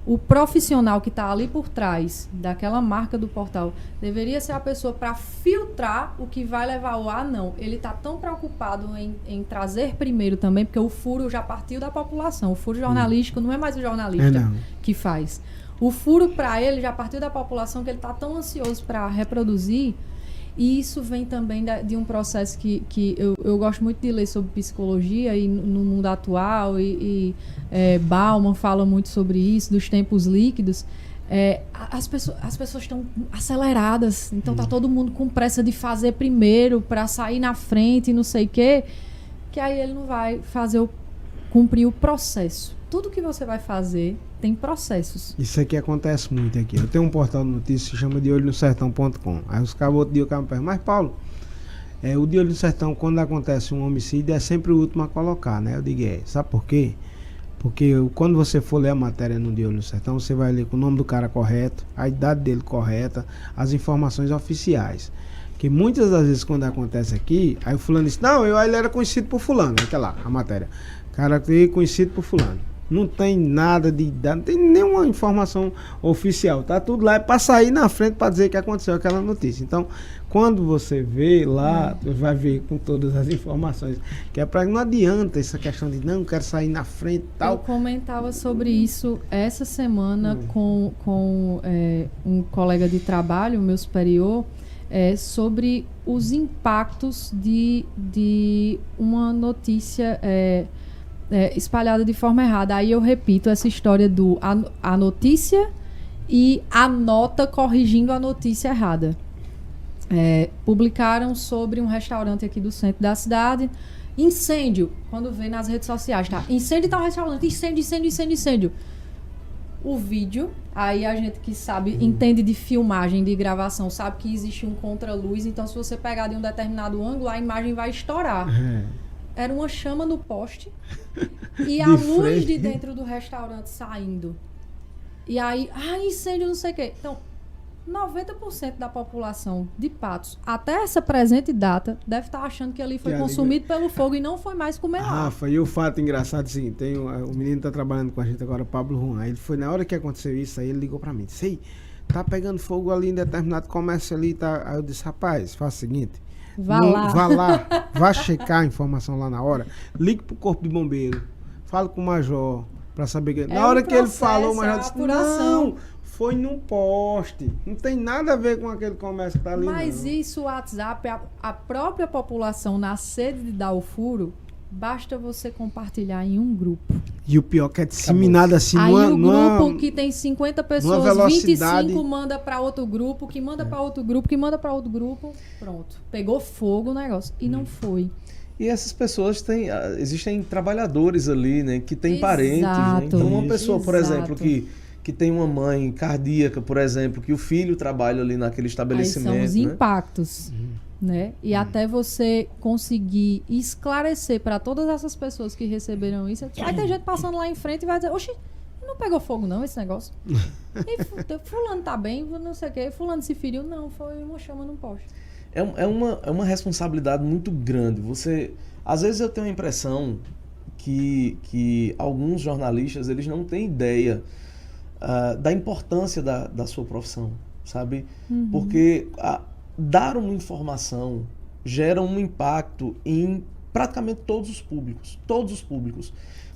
o profissional que está ali por trás daquela marca do portal, deveria ser a pessoa para filtrar o que vai levar ao ar, não. Ele está tão preocupado em trazer primeiro também, porque o furo já partiu da população. O furo jornalístico não é mais o jornalista que faz. O furo para ele já partiu da população, que ele está tão ansioso para reproduzir. E isso vem também de um processo que eu gosto muito de ler sobre psicologia e no mundo atual, Bauman fala muito sobre isso, dos tempos líquidos. As pessoas estão aceleradas, então tá todo mundo com pressa de fazer primeiro para sair na frente e não sei o quê, que aí ele não vai cumprir o processo. Tudo que você vai fazer tem processos. Isso aqui acontece muito aqui. Eu tenho um portal de notícias que se chama deolhonosertão.com. Aí os caras, outro dia o cara me pergunta, mas Paulo, o De Olho no Sertão, quando acontece um homicídio, é sempre o último a colocar, né? Eu digo, sabe por quê? Porque quando você for ler a matéria no De Olho no Sertão, você vai ler com o nome do cara correto, a idade dele correta, as informações oficiais. Que muitas das vezes quando acontece aqui, aí o fulano diz, não, ele era conhecido por fulano, aí tá lá a matéria. Cara que é conhecido por fulano. Não tem nada não tem nenhuma informação oficial, tá tudo lá, é para sair na frente para dizer que aconteceu aquela notícia. Então, quando você vê lá, vai ver com todas as informações, que é para não adianta essa questão de não quero sair na frente e tal. Eu comentava sobre isso essa semana com um colega de trabalho, meu superior, sobre os impactos de uma notícia espalhada de forma errada. Aí eu repito essa história do a notícia e a nota corrigindo a notícia errada. Publicaram sobre um restaurante aqui do centro da cidade, incêndio, quando vê nas redes sociais, tá? Incêndio em tal restaurante, incêndio. O vídeo, aí a gente que sabe, entende de filmagem, de gravação, sabe que existe um contraluz, então se você pegar de um determinado ângulo, a imagem vai estourar. Era uma chama no poste e a luz de dentro do restaurante saindo. E aí, incêndio, não sei o quê. Então, 90% da população de Patos, até essa presente data, deve estar achando que ali foi consumido pelo fogo e não foi mais comer lá. Rafa, e o fato engraçado, assim, o menino tá trabalhando com a gente agora, Pablo Juan. Ele foi, na hora que aconteceu isso, aí ele ligou pra mim. Sei, tá pegando fogo ali em determinado comércio ali, tá? Aí eu disse, rapaz, faz o seguinte... Vá lá, vá checar a informação lá na hora, ligue pro corpo de bombeiro, fale com o major para saber que... Na hora que ele falou, o major disse, não, foi num poste, não tem nada a ver com aquele comércio que tá ali. Mas isso, o WhatsApp, a própria população, na sede de dar o furo, basta você compartilhar em um grupo. E o pior que é disseminado assim. Aí o grupo que tem 50 pessoas, 25 manda para outro grupo, que manda para outro grupo, que manda para outro grupo. Pronto. Pegou fogo o negócio. E não foi. E essas pessoas existem trabalhadores ali, né? Que têm parentes. Né? Então uma pessoa, por exemplo, que tem uma mãe cardíaca, por exemplo, que o filho trabalha ali naquele estabelecimento. Aí são os impactos. Né? E até você conseguir esclarecer para todas essas pessoas que receberam isso, aí tem gente passando lá em frente e vai dizer, oxi, não pegou fogo não esse negócio. E fulano tá bem, não sei o que, fulano se feriu, não, foi uma chama num poste. É uma responsabilidade muito grande. Às vezes eu tenho a impressão que alguns jornalistas, eles não têm ideia da importância da sua profissão, sabe? Porque dar uma informação gera um impacto em praticamente todos os públicos.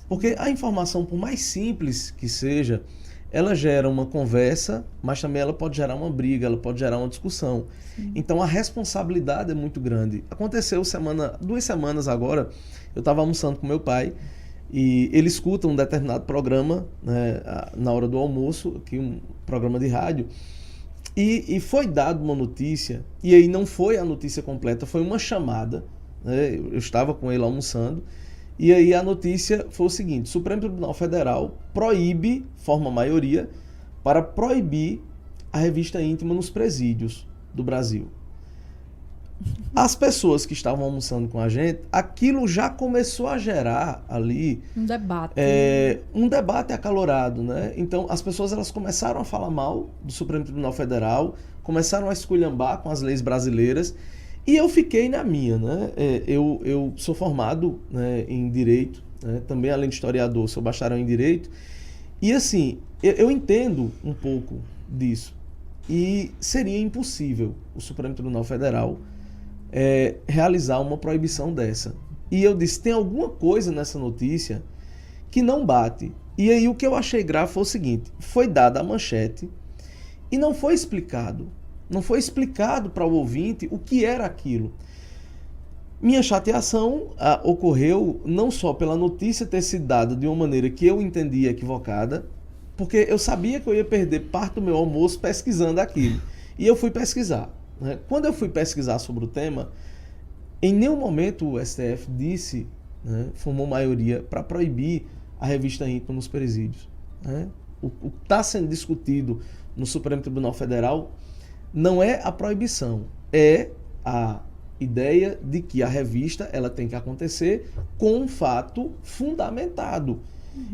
Porque a informação, por mais simples que seja, ela gera uma conversa, mas também ela pode gerar uma briga, ela pode gerar uma discussão. Então a responsabilidade é muito grande. Aconteceu 2 semanas agora, eu estava almoçando com meu pai e ele escuta um determinado programa, né, na hora do almoço, aqui um programa de rádio, e foi dada uma notícia, e aí não foi a notícia completa, foi uma chamada, né? Eu estava com ele almoçando, e aí a notícia foi o seguinte: Supremo Tribunal Federal proíbe, forma maioria, para proibir a revista íntima nos presídios do Brasil. As pessoas que estavam almoçando com a gente, aquilo já começou a gerar ali um debate acalorado, né? Então as pessoas elas começaram a falar mal do Supremo Tribunal Federal, começaram a esculhambar com as leis brasileiras, e eu fiquei na minha, né? Eu sou formado, né, em Direito, né? Também além de historiador, sou bacharel em Direito, e assim, eu entendo um pouco disso, e seria impossível o Supremo Tribunal Federal realizar uma proibição dessa. E eu disse, tem alguma coisa nessa notícia que não bate. E aí o que eu achei grave foi o seguinte, foi dada a manchete e não foi explicado para o ouvinte o que era aquilo. Minha chateação ocorreu não só pela notícia ter sido dada de uma maneira que eu entendia equivocada, porque eu sabia que eu ia perder parte do meu almoço pesquisando aquilo. E eu fui pesquisar. Quando eu fui pesquisar sobre o tema, em nenhum momento o STF disse, né, formou maioria para proibir a revista íntima nos presídios. Né? O que está sendo discutido no Supremo Tribunal Federal não é a proibição, é a ideia de que a revista ela tem que acontecer com um fato fundamentado.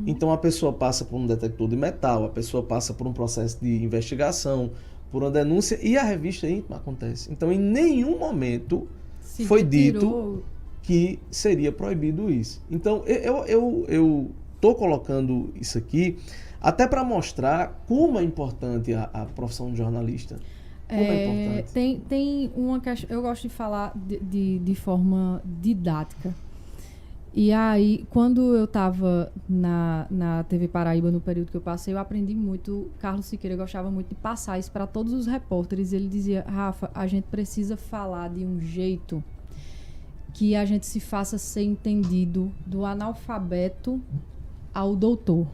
Então a pessoa passa por um detector de metal, a pessoa passa por um processo de investigação, por uma denúncia, e a revista íntima acontece. Então, em nenhum momento foi dito que seria proibido isso. Então, eu estou colocando isso aqui até para mostrar como é importante a profissão de jornalista. Como é importante. Tem uma questão, eu gosto de falar de forma didática. E aí, quando eu estava na TV Paraíba, no período que eu passei, eu aprendi muito. Carlos Siqueira gostava muito de passar isso para todos os repórteres. Ele dizia, Rafa, a gente precisa falar de um jeito que a gente se faça ser entendido do analfabeto ao doutor.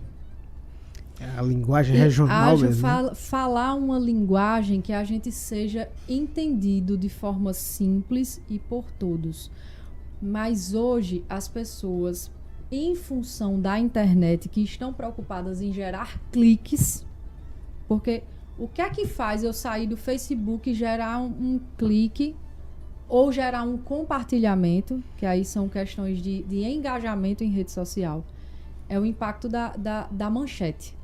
A linguagem regional mesmo. Falar uma linguagem que a gente seja entendido de forma simples e por todos. Mas hoje as pessoas, em função da internet, que estão preocupadas em gerar cliques, porque o que é que faz eu sair do Facebook e gerar um clique ou gerar um compartilhamento, que aí são questões de engajamento em rede social, é o impacto da manchete.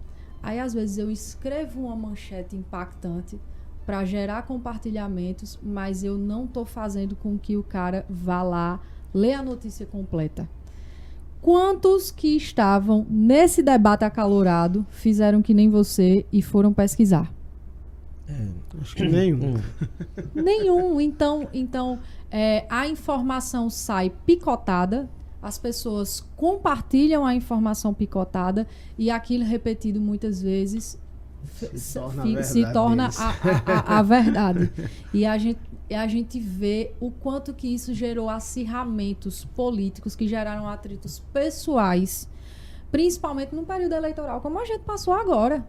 Aí às vezes eu escrevo uma manchete impactante para gerar compartilhamentos, mas eu não estou fazendo com que o cara vá lá ler a notícia completa. Quantos que estavam nesse debate acalorado fizeram que nem você e foram pesquisar? Acho que nenhum. Nenhum. Então a informação sai picotada, as pessoas compartilham a informação picotada e aquilo repetido muitas vezes se torna a verdade. E a gente vê o quanto que isso gerou acirramentos políticos, que geraram atritos pessoais, principalmente no período eleitoral, como a gente passou agora,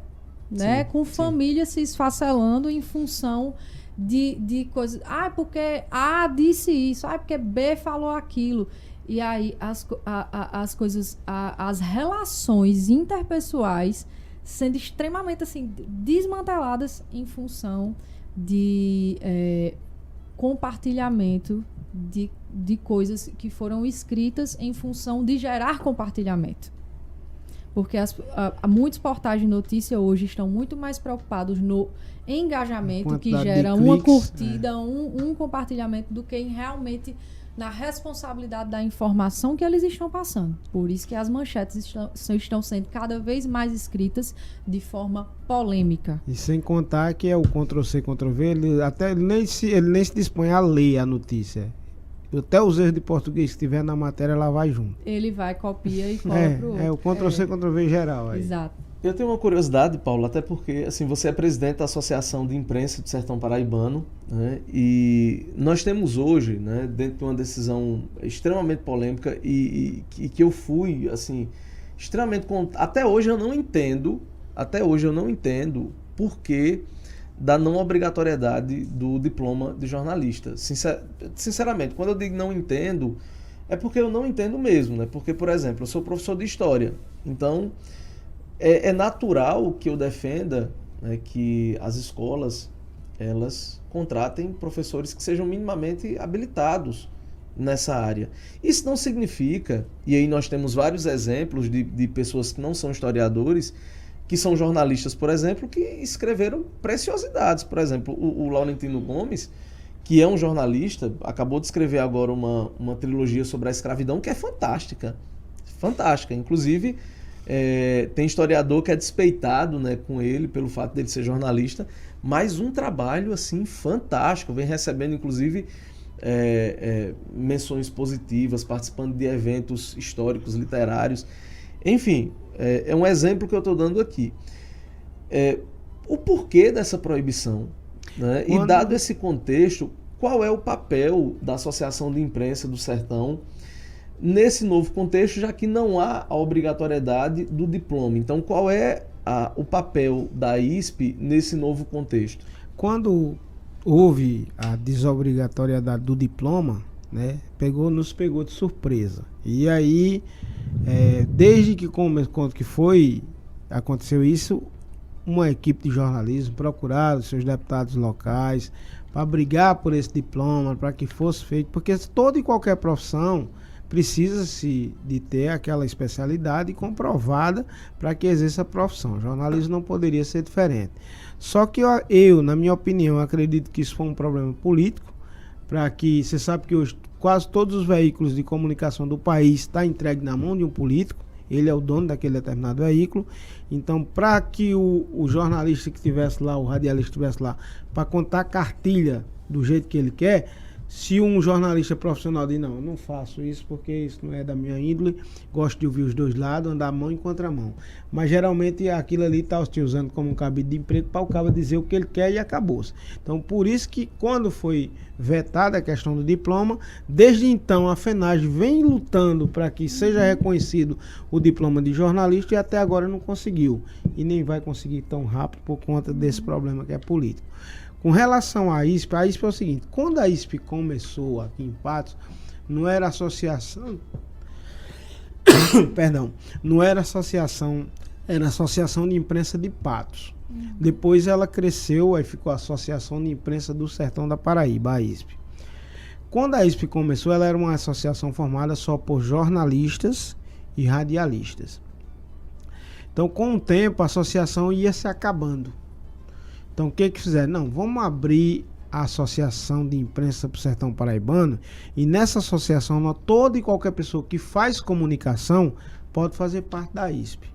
né? Com famílias se esfacelando em função de coisas. Porque A disse isso, porque B falou aquilo. E aí as coisas, as relações interpessoais sendo extremamente assim, desmanteladas em função de compartilhamento de coisas que foram escritas em função de gerar compartilhamento. Porque muitos portais de notícia hoje estão muito mais preocupados no engajamento que gera uma curtida, um compartilhamento, do que em realmente na responsabilidade da informação que eles estão passando. Por isso que as manchetes estão sendo cada vez mais escritas de forma polêmica. E sem contar que é o Ctrl-C, Ctrl-V, ele nem se dispõe a ler a notícia. Até os erros de português que tiver na matéria, ela vai junto. Ele vai, copia e cola pro outro. O Ctrl-C, Ctrl-V geral. Aí. Exato. Eu tenho uma curiosidade, Paulo, até porque assim, você é presidente da Associação de Imprensa do Sertão Paraibano, né? E nós temos hoje, né, dentro de uma decisão extremamente polêmica e que eu fui assim, extremamente... Até hoje eu não entendo por que da não obrigatoriedade do diploma de jornalista. Sinceramente, quando eu digo não entendo, é porque eu não entendo mesmo, né? Porque, por exemplo, eu sou professor de História, então... É natural que eu defenda né, que as escolas elas contratem professores que sejam minimamente habilitados nessa área. Isso não significa, e aí nós temos vários exemplos de pessoas que não são historiadores, que são jornalistas, por exemplo, que escreveram preciosidades. Por exemplo, o Laurentino Gomes, que é um jornalista, acabou de escrever agora uma trilogia sobre a escravidão que é fantástica. Fantástica. Inclusive, tem historiador que é despeitado, né, com ele pelo fato dele ser jornalista, mas um trabalho assim fantástico. Vem recebendo, inclusive, menções positivas, participando de eventos históricos, literários. Enfim, é um exemplo que eu estou dando aqui. O porquê dessa proibição, né? E dado esse contexto, qual é o papel da Associação de Imprensa do Sertão nesse novo contexto, já que não há a obrigatoriedade do diploma? Então, qual é o papel da ISP nesse novo contexto? Quando houve a desobrigatoriedade do diploma, né, nos pegou de surpresa. E aí, desde que aconteceu isso, uma equipe de jornalismo procuraram seus deputados locais para brigar por esse diploma, para que fosse feito, porque toda e qualquer profissão precisa-se de ter aquela especialidade comprovada para que exerça a profissão. O jornalismo não poderia ser diferente. Só que eu, na minha opinião, acredito que isso foi um problema político, para que, você sabe que hoje quase todos os veículos de comunicação do país estão entregues na mão de um político, ele é o dono daquele determinado veículo. Então, para que o jornalista que estivesse lá, o radialista que estivesse lá, para contar a cartilha do jeito que ele quer, se um jornalista profissional diz, não, eu não faço isso porque isso não é da minha índole, gosto de ouvir os dois lados, andar mão em contramão. Mas geralmente aquilo ali está se usando como um cabide de emprego para o cara dizer o que ele quer e acabou-se. Então, por isso que quando foi vetada a questão do diploma, desde então a FENAGE vem lutando para que seja reconhecido o diploma de jornalista e até agora não conseguiu. E nem vai conseguir tão rápido por conta desse problema que é político. Com relação à ISP, a ISP é o seguinte, quando a ISP começou aqui em Patos, não era associação, perdão, não era associação, era Associação de Imprensa de Patos. Depois ela cresceu, aí ficou a Associação de Imprensa do Sertão da Paraíba, a ISP. Quando a ISP começou, ela era uma associação formada só por jornalistas e radialistas. Então, com o tempo, a associação ia se acabando. Então, o que fizeram? Não, vamos abrir a Associação de Imprensa para o Sertão Paraibano, e nessa associação, toda e qualquer pessoa que faz comunicação pode fazer parte da ISP.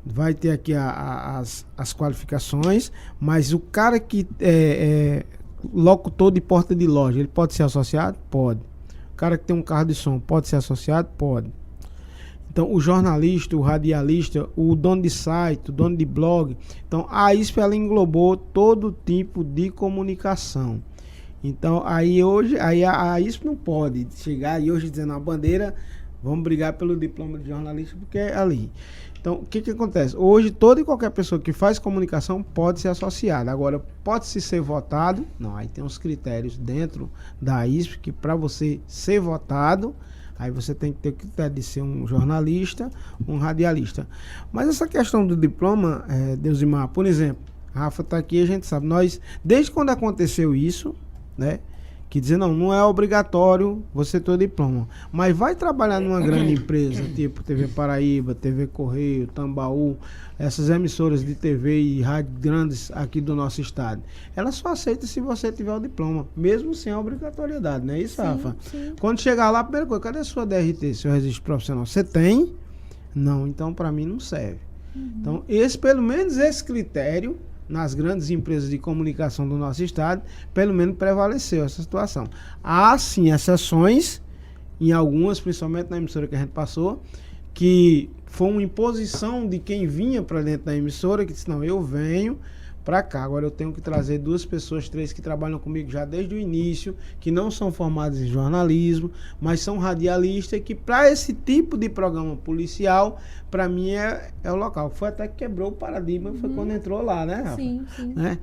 Vai ter aqui as qualificações, mas o cara que é locutor de porta de loja, ele pode ser associado? Pode. O cara que tem um carro de som, pode ser associado? Pode. Então, o jornalista, o radialista, o dono de site, o dono de blog. Então, a ISP ela englobou todo tipo de comunicação. Então, aí a ISP não pode chegar e hoje dizendo a bandeira, vamos brigar pelo diploma de jornalista, porque é ali. Então, o que acontece? Hoje, toda e qualquer pessoa que faz comunicação pode ser associada. Agora, pode-se ser votado? Não, aí tem uns critérios dentro da ISP que para você ser votado, aí você tem que ter o critério de ser um jornalista, um radialista. Mas essa questão do diploma, Deusimar, por exemplo, Rafa está aqui, a gente sabe, nós, desde quando aconteceu isso, né, que dizer, não é obrigatório você ter o diploma, mas vai trabalhar numa grande empresa, tipo TV Paraíba, TV Correio, Tambaú, essas emissoras de TV e rádio grandes aqui do nosso estado, ela só aceita se você tiver o diploma, mesmo sem a obrigatoriedade, não é isso, Rafa? Sim. Quando chegar lá, a primeira coisa, cadê a sua DRT, seu registro profissional? Você tem? Não, então para mim não serve. Então, pelo menos esse critério, nas grandes empresas de comunicação do nosso estado, pelo menos prevaleceu essa situação. Há sim exceções, em algumas, principalmente na emissora que a gente passou, que foi uma imposição de quem vinha para dentro da emissora, que disse, não, eu venho para cá, agora eu tenho que trazer 2 pessoas, 3 que trabalham comigo já desde o início, que não são formadas em jornalismo, mas são radialistas, que para esse tipo de programa policial, para mim é o local. Foi até que quebrou o paradigma, foi quando entrou lá, né, Rafa? Sim, sim. Né?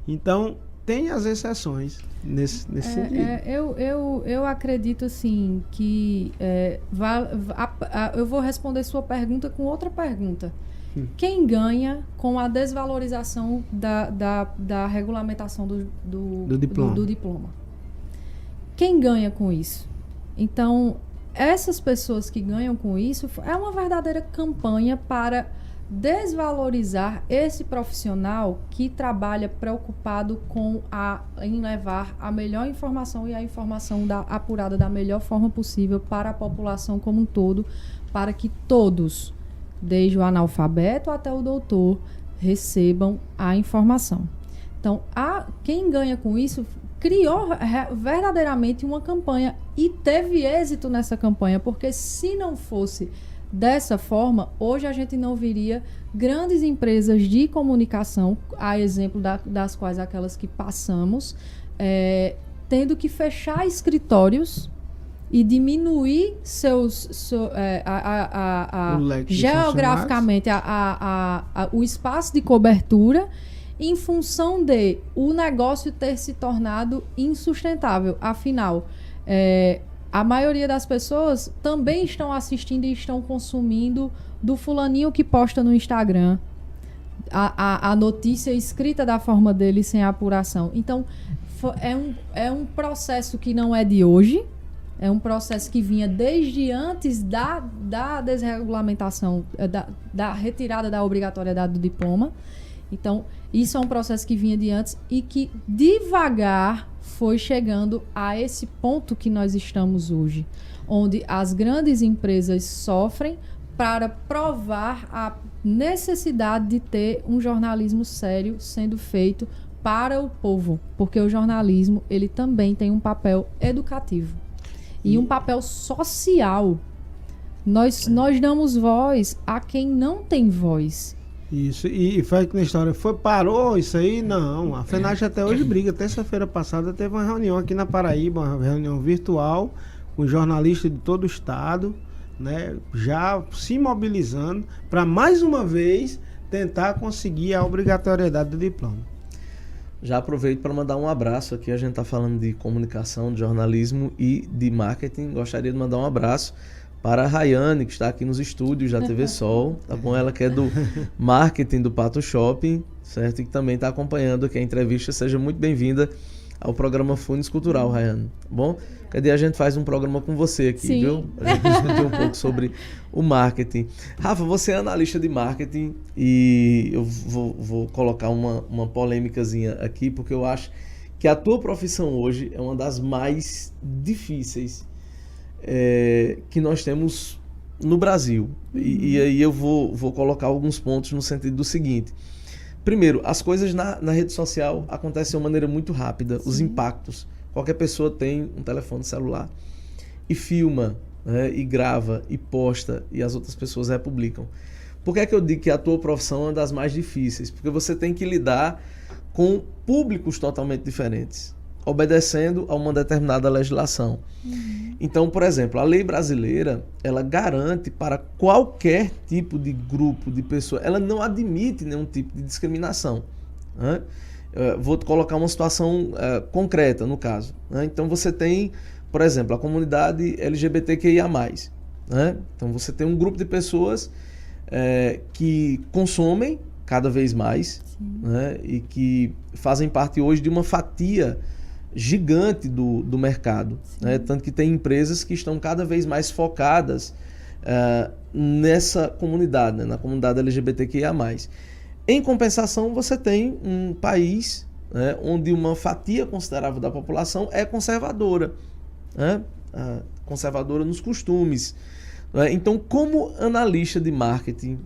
Então, tem as exceções nesse sentido. Eu acredito assim que eu vou responder sua pergunta com outra pergunta. Quem ganha com a desvalorização da regulamentação do diploma? Quem ganha com isso? Então, essas pessoas que ganham com isso é uma verdadeira campanha para desvalorizar esse profissional que trabalha preocupado em levar a melhor informação e a informação apurada da melhor forma possível para a população como um todo, para que todos, desde o analfabeto até o doutor, recebam a informação. Então, quem ganha com isso criou verdadeiramente uma campanha e teve êxito nessa campanha, porque se não fosse dessa forma, hoje a gente não viria grandes empresas de comunicação, a exemplo das quais aquelas que passamos, tendo que fechar escritórios e diminuir geograficamente o espaço de cobertura em função de o negócio ter se tornado insustentável. Afinal, a maioria das pessoas também estão assistindo e estão consumindo do fulaninho que posta no Instagram a notícia escrita da forma dele, sem apuração. Então, é um processo que não é de hoje, é um processo que vinha desde antes da desregulamentação, da retirada da obrigatoriedade do diploma. Então, isso é um processo que vinha de antes e que devagar foi chegando a esse ponto que nós estamos hoje, onde as grandes empresas sofrem para provar a necessidade de ter um jornalismo sério sendo feito para o povo, porque o jornalismo ele também tem um papel educativo e um papel social. Nós damos voz a quem não tem voz. Isso, e faz que na história parou isso aí? Não, a FENACH até hoje briga. Terça-feira passada teve uma reunião aqui na Paraíba, uma reunião virtual com jornalistas de todo o estado, né, já se mobilizando para mais uma vez tentar conseguir a obrigatoriedade do diploma. Já aproveito para mandar um abraço aqui, a gente está falando de comunicação, de jornalismo e de marketing. Gostaria de mandar um abraço para a Rayane, que está aqui nos estúdios da TV Sol, tá bom? Ela que é do marketing do Pato Shopping, certo? E que também está acompanhando aqui a entrevista. Seja muito bem-vinda ao programa Funis Cultural, Rayane, tá bom? Cadê a gente faz um programa com você aqui, sim, viu? A gente discutir um pouco sobre o marketing. Rafa, você é analista de marketing e eu vou colocar uma polêmicazinha aqui, porque eu acho que a tua profissão hoje é uma das mais difíceis que nós temos no Brasil. E aí eu vou colocar alguns pontos no sentido do seguinte. Primeiro, as coisas na rede social acontecem de uma maneira muito rápida. Sim. Os impactos. Qualquer pessoa tem um telefone celular e filma, né, e grava, e posta, e as outras pessoas republicam. Por que é que eu digo que a tua profissão é uma das mais difíceis? Porque você tem que lidar com públicos totalmente diferentes, obedecendo a uma determinada legislação. Uhum. Então, por exemplo, a lei brasileira, ela garante para qualquer tipo de grupo de pessoa, ela não admite nenhum tipo de discriminação, né? Vou colocar uma situação concreta no caso, né? Então você tem, por exemplo, a comunidade LGBTQIA+, né? Então você tem um grupo de pessoas que consomem cada vez mais, né? E que fazem parte hoje de uma fatia gigante do mercado, né? Tanto que tem empresas que estão cada vez mais focadas nessa comunidade, né? Na comunidade LGBTQIA+. Em compensação, você tem um país, né, onde uma fatia considerável da população é conservadora, né? Conservadora nos costumes. Né? Então, como analista de marketing,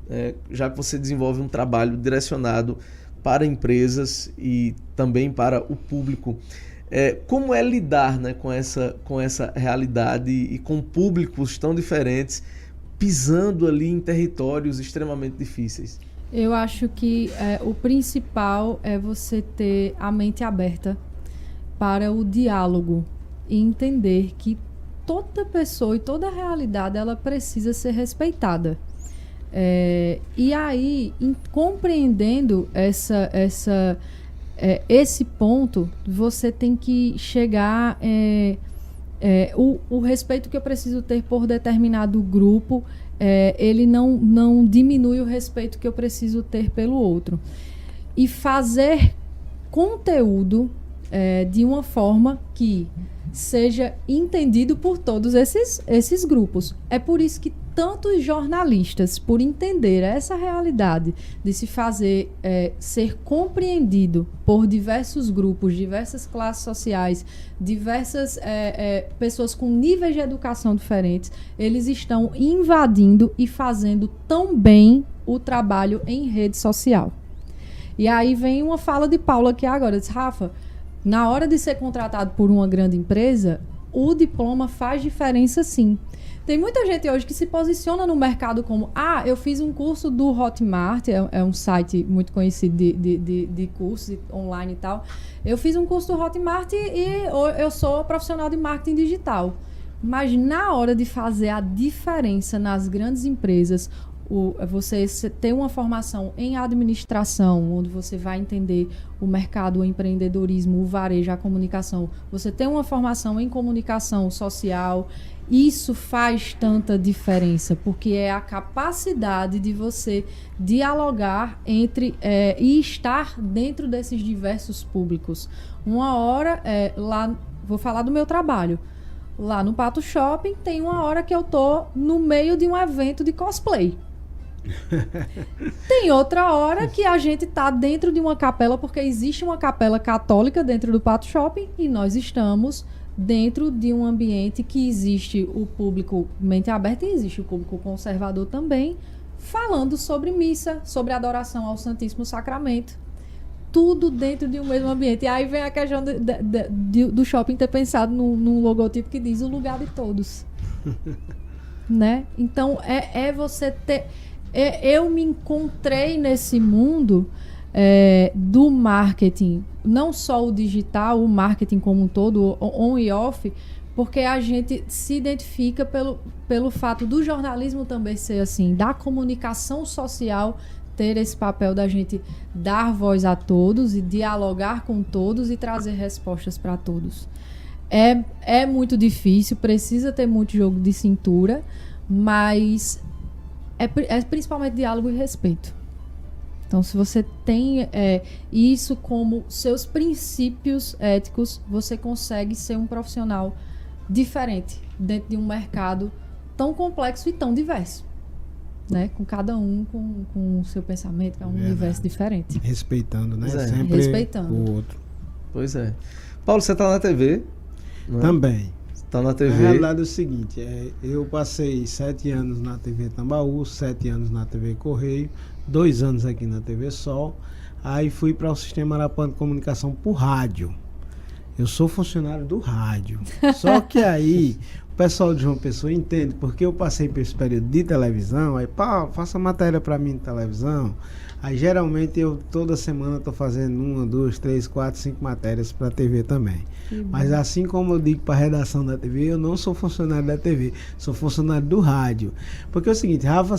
já que você desenvolve um trabalho direcionado para empresas e também para o público, como é lidar, né, com essa realidade e com públicos tão diferentes, pisando ali em territórios extremamente difíceis? Eu acho que o principal é você ter a mente aberta para o diálogo e entender que toda pessoa e toda realidade ela precisa ser respeitada. E aí, compreendendo esse ponto, você tem que chegar... o respeito que eu preciso ter por determinado grupo, ele não diminui o respeito que eu preciso ter pelo outro. E fazer conteúdo de uma forma que seja entendido por todos esses grupos. É por isso que tantos jornalistas, por entender essa realidade de se fazer ser compreendido por diversos grupos, diversas classes sociais, diversas pessoas com níveis de educação diferentes, eles estão invadindo e fazendo tão bem o trabalho em rede social. E aí vem uma fala de Paula aqui agora. Diz, Rafa, na hora de ser contratado por uma grande empresa, o diploma faz diferença sim. Tem muita gente hoje que se posiciona no mercado como eu fiz um curso do Hotmart, é um site muito conhecido de cursos online e tal. Eu fiz um curso do Hotmart e eu sou profissional de marketing digital. Mas na hora de fazer a diferença nas grandes empresas, você ter uma formação em administração, onde você vai entender o mercado, o empreendedorismo, o varejo, a comunicação. Você ter uma formação em comunicação social, isso faz tanta diferença, porque é a capacidade de você dialogar entre e estar dentro desses diversos públicos. Uma hora, lá, vou falar do meu trabalho. Lá no Pato Shopping, tem uma hora que eu tô no meio de um evento de cosplay. Tem outra hora que a gente tá dentro de uma capela, porque existe uma capela católica dentro do Pato Shopping e nós estamos dentro de um ambiente que existe o público mente aberta e existe o público conservador também, falando sobre missa, sobre adoração ao Santíssimo Sacramento. Tudo dentro de um mesmo ambiente. E aí vem a questão do shopping ter pensado num logotipo que diz o lugar de todos. Né? Então, você ter... eu me encontrei nesse mundo do marketing, não só o digital, o marketing como um todo, on e off, porque a gente se identifica pelo fato do jornalismo também ser assim, da comunicação social ter esse papel da gente dar voz a todos e dialogar com todos e trazer respostas para todos. É muito difícil, precisa ter muito jogo de cintura, mas é principalmente diálogo e respeito. Então, se você tem isso como seus princípios éticos, você consegue ser um profissional diferente dentro de um mercado tão complexo e tão diverso. Né? Com cada um com o seu pensamento, é um universo diferente. Respeitando, né? Sempre respeitando o outro. Pois é. Paulo, você está na TV? Não é? Também. Está na TV. A realidade é o seguinte, eu passei 7 anos na TV Tambaú, 7 anos na TV Correio, 2 anos aqui na TV Sol, aí fui para o Sistema Arapuã de Comunicação por rádio. Eu sou funcionário do rádio. Só que aí o pessoal de João Pessoa entende, porque eu passei por esse período de televisão, aí, Paulo, faça matéria para mim de televisão. Aí geralmente eu toda semana estou fazendo 1, 2, 3, 4, 5 matérias para a TV também. Mas assim como eu digo para a redação da TV, eu não sou funcionário da TV, sou funcionário do rádio. Porque é o seguinte, Rafa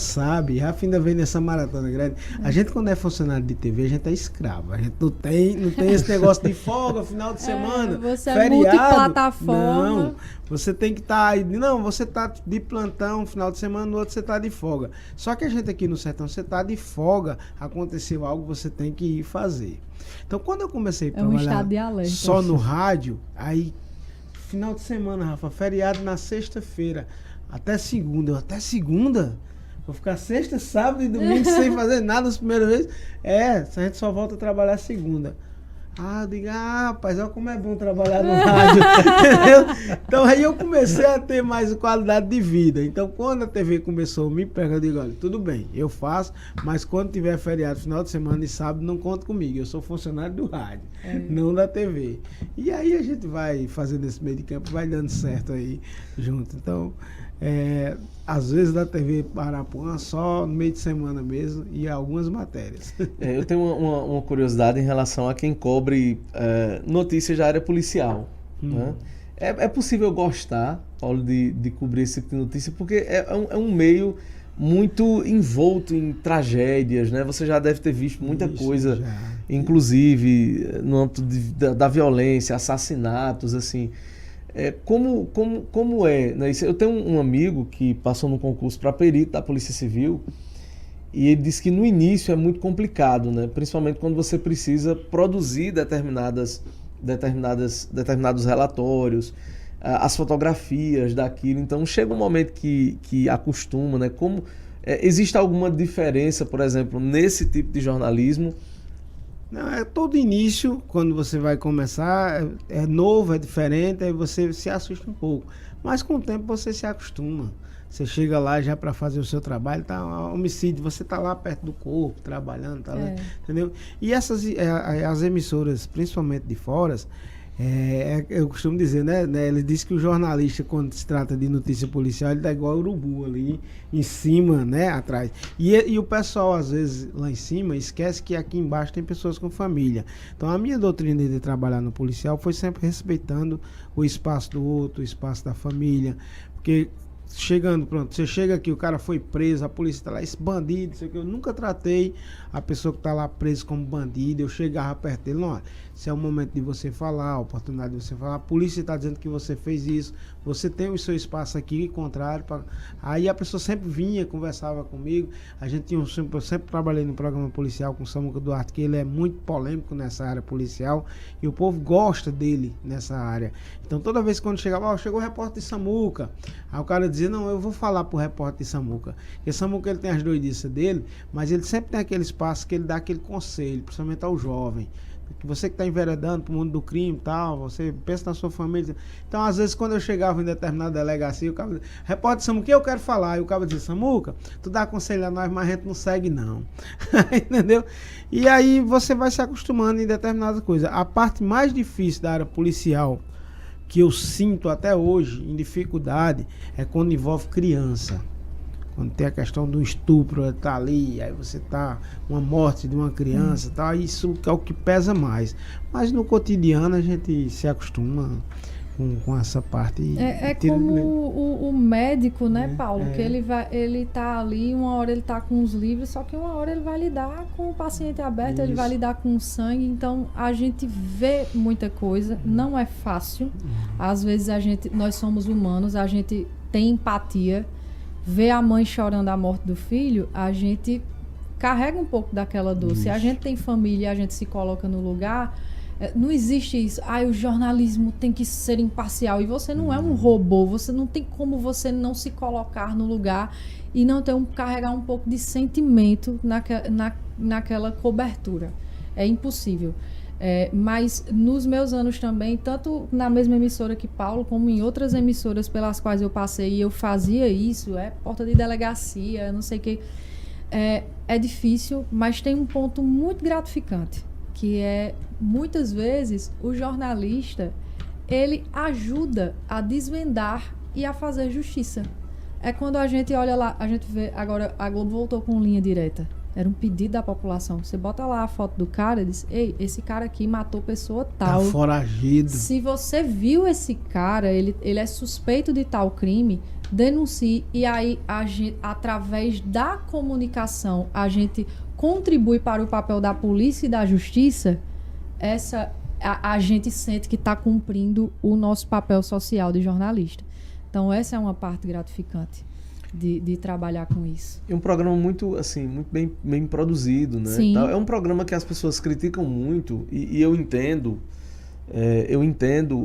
ainda vem nessa maratona grande, a gente quando é funcionário de TV, a gente é escravo, a gente não tem esse negócio de folga, final de semana, você feriado. É multiplataforma. Não, você tem que estar você está de plantão, final de semana, no outro você está de folga. Só que a gente aqui no sertão, você está de folga, aconteceu algo, você tem que ir fazer. Então, quando eu comecei a trabalhar só no rádio, aí, final de semana, Rafa, feriado na sexta-feira, até segunda. Vou ficar sexta, sábado e domingo sem fazer nada as primeiras vezes. A gente só volta a trabalhar segunda. Eu digo, rapaz, olha como é bom trabalhar no rádio, entendeu? Então aí eu comecei a ter mais qualidade de vida. Então quando a TV começou a me pegar, eu digo, olha, tudo bem, eu faço, mas quando tiver feriado, final de semana e sábado, não conta comigo. Eu sou funcionário do rádio, não da TV. E aí a gente vai fazendo esse meio de campo, vai dando certo aí junto. Então, às vezes da TV Arapuã só no meio de semana mesmo e algumas matérias. Eu tenho uma curiosidade em relação a quem cobre notícias da área policial. Né? É possível gostar, Paulo, de cobrir esse tipo de notícia, porque é um meio muito envolto em tragédias, né? Você já deve ter visto muita coisa, inclusive no âmbito da violência, assassinatos, assim. Como é, né? Eu tenho um amigo que passou no concurso para perito da Polícia Civil e ele disse que no início é muito complicado, né? Principalmente quando você precisa produzir determinados relatórios, as fotografias daquilo. Então chega um momento que acostuma, né? Existe alguma diferença, por exemplo, nesse tipo de jornalismo? Não, todo início, quando você vai começar, é novo, é diferente, aí você se assusta um pouco. Mas com o tempo você se acostuma. Você chega lá já para fazer o seu trabalho, tá homicídio, você tá lá perto do corpo, trabalhando, tá lá, entendeu? E as emissoras, principalmente de fora, eu costumo dizer, né? Ele diz que o jornalista, quando se trata de notícia policial, ele tá igual urubu ali em cima, né? Atrás. E o pessoal, às vezes, lá em cima, esquece que aqui embaixo tem pessoas com família. Então, a minha doutrina de trabalhar no policial foi sempre respeitando o espaço do outro, o espaço da família. Porque chegando, pronto, você chega aqui, o cara foi preso, a polícia tá lá, esse bandido, isso aqui, eu nunca tratei a pessoa que tá lá preso como bandido, eu chegava perto dele, não, esse é o momento de você falar, a oportunidade de você falar, a polícia tá dizendo que você fez isso, você tem o seu espaço aqui, contrário, aí a pessoa sempre vinha, conversava comigo, eu sempre trabalhei no programa policial com o Samuca Duarte, que ele é muito polêmico nessa área policial, e o povo gosta dele nessa área, então toda vez que quando chegava, chegou o repórter de Samuca, aí o cara dizia, não, eu vou falar pro repórter de Samuca, porque Samuca ele tem as doidices dele, mas ele sempre tem aquele espaço que ele dá aquele conselho, principalmente ao jovem, que você que está enveredando pro mundo do crime e tal, você pensa na sua família. Então, às vezes, quando eu chegava em determinada delegacia, o cara dizia, repórter Samuca, o que eu quero falar? E o cara dizia, Samuca, tu dá conselho a nós, mas a gente não segue, não. Entendeu? E aí você vai se acostumando em determinadas coisas. A parte mais difícil da área policial, que eu sinto até hoje, em dificuldade, é quando envolve criança. Quando tem a questão do estupro, tá ali, aí você tá uma morte de uma criança, tá, isso é o que pesa mais. Mas no cotidiano a gente se acostuma com essa parte. Como o médico, né, Paulo? Que ele tá ali, uma hora ele tá com os livros, só que uma hora ele vai lidar com o paciente aberto, ele vai lidar com o sangue, então a gente vê muita coisa, não é fácil. Às vezes nós somos humanos, a gente tem empatia. Ver a mãe chorando a morte do filho, a gente carrega um pouco daquela dor. Se a gente tem família, a gente se coloca no lugar, não existe isso. O jornalismo tem que ser imparcial. E você não é um robô, você não tem como você não se colocar no lugar e não carregar um pouco de sentimento naquela cobertura. É impossível. Mas nos meus anos também, tanto na mesma emissora que Paulo, como em outras emissoras pelas quais eu passei e eu fazia isso, porta de delegacia, não sei o que, é difícil, mas tem um ponto muito gratificante, que é, muitas vezes, o jornalista, ele ajuda a desvendar e a fazer justiça. É quando a gente olha lá, a gente vê, agora a Globo voltou com linha direta. Era um pedido da população. Você bota lá a foto do cara e diz, ei, esse cara aqui matou pessoa tal. Tá foragido. Se você viu esse cara, ele é suspeito de tal crime, denuncie. E aí, através da comunicação, a gente contribui para o papel da polícia e da justiça. A gente sente que está cumprindo o nosso papel social de jornalista. Então, essa é uma parte gratificante de trabalhar com isso. É um programa muito, assim, muito bem produzido, né? Sim. É um programa que as pessoas criticam muito e eu entendo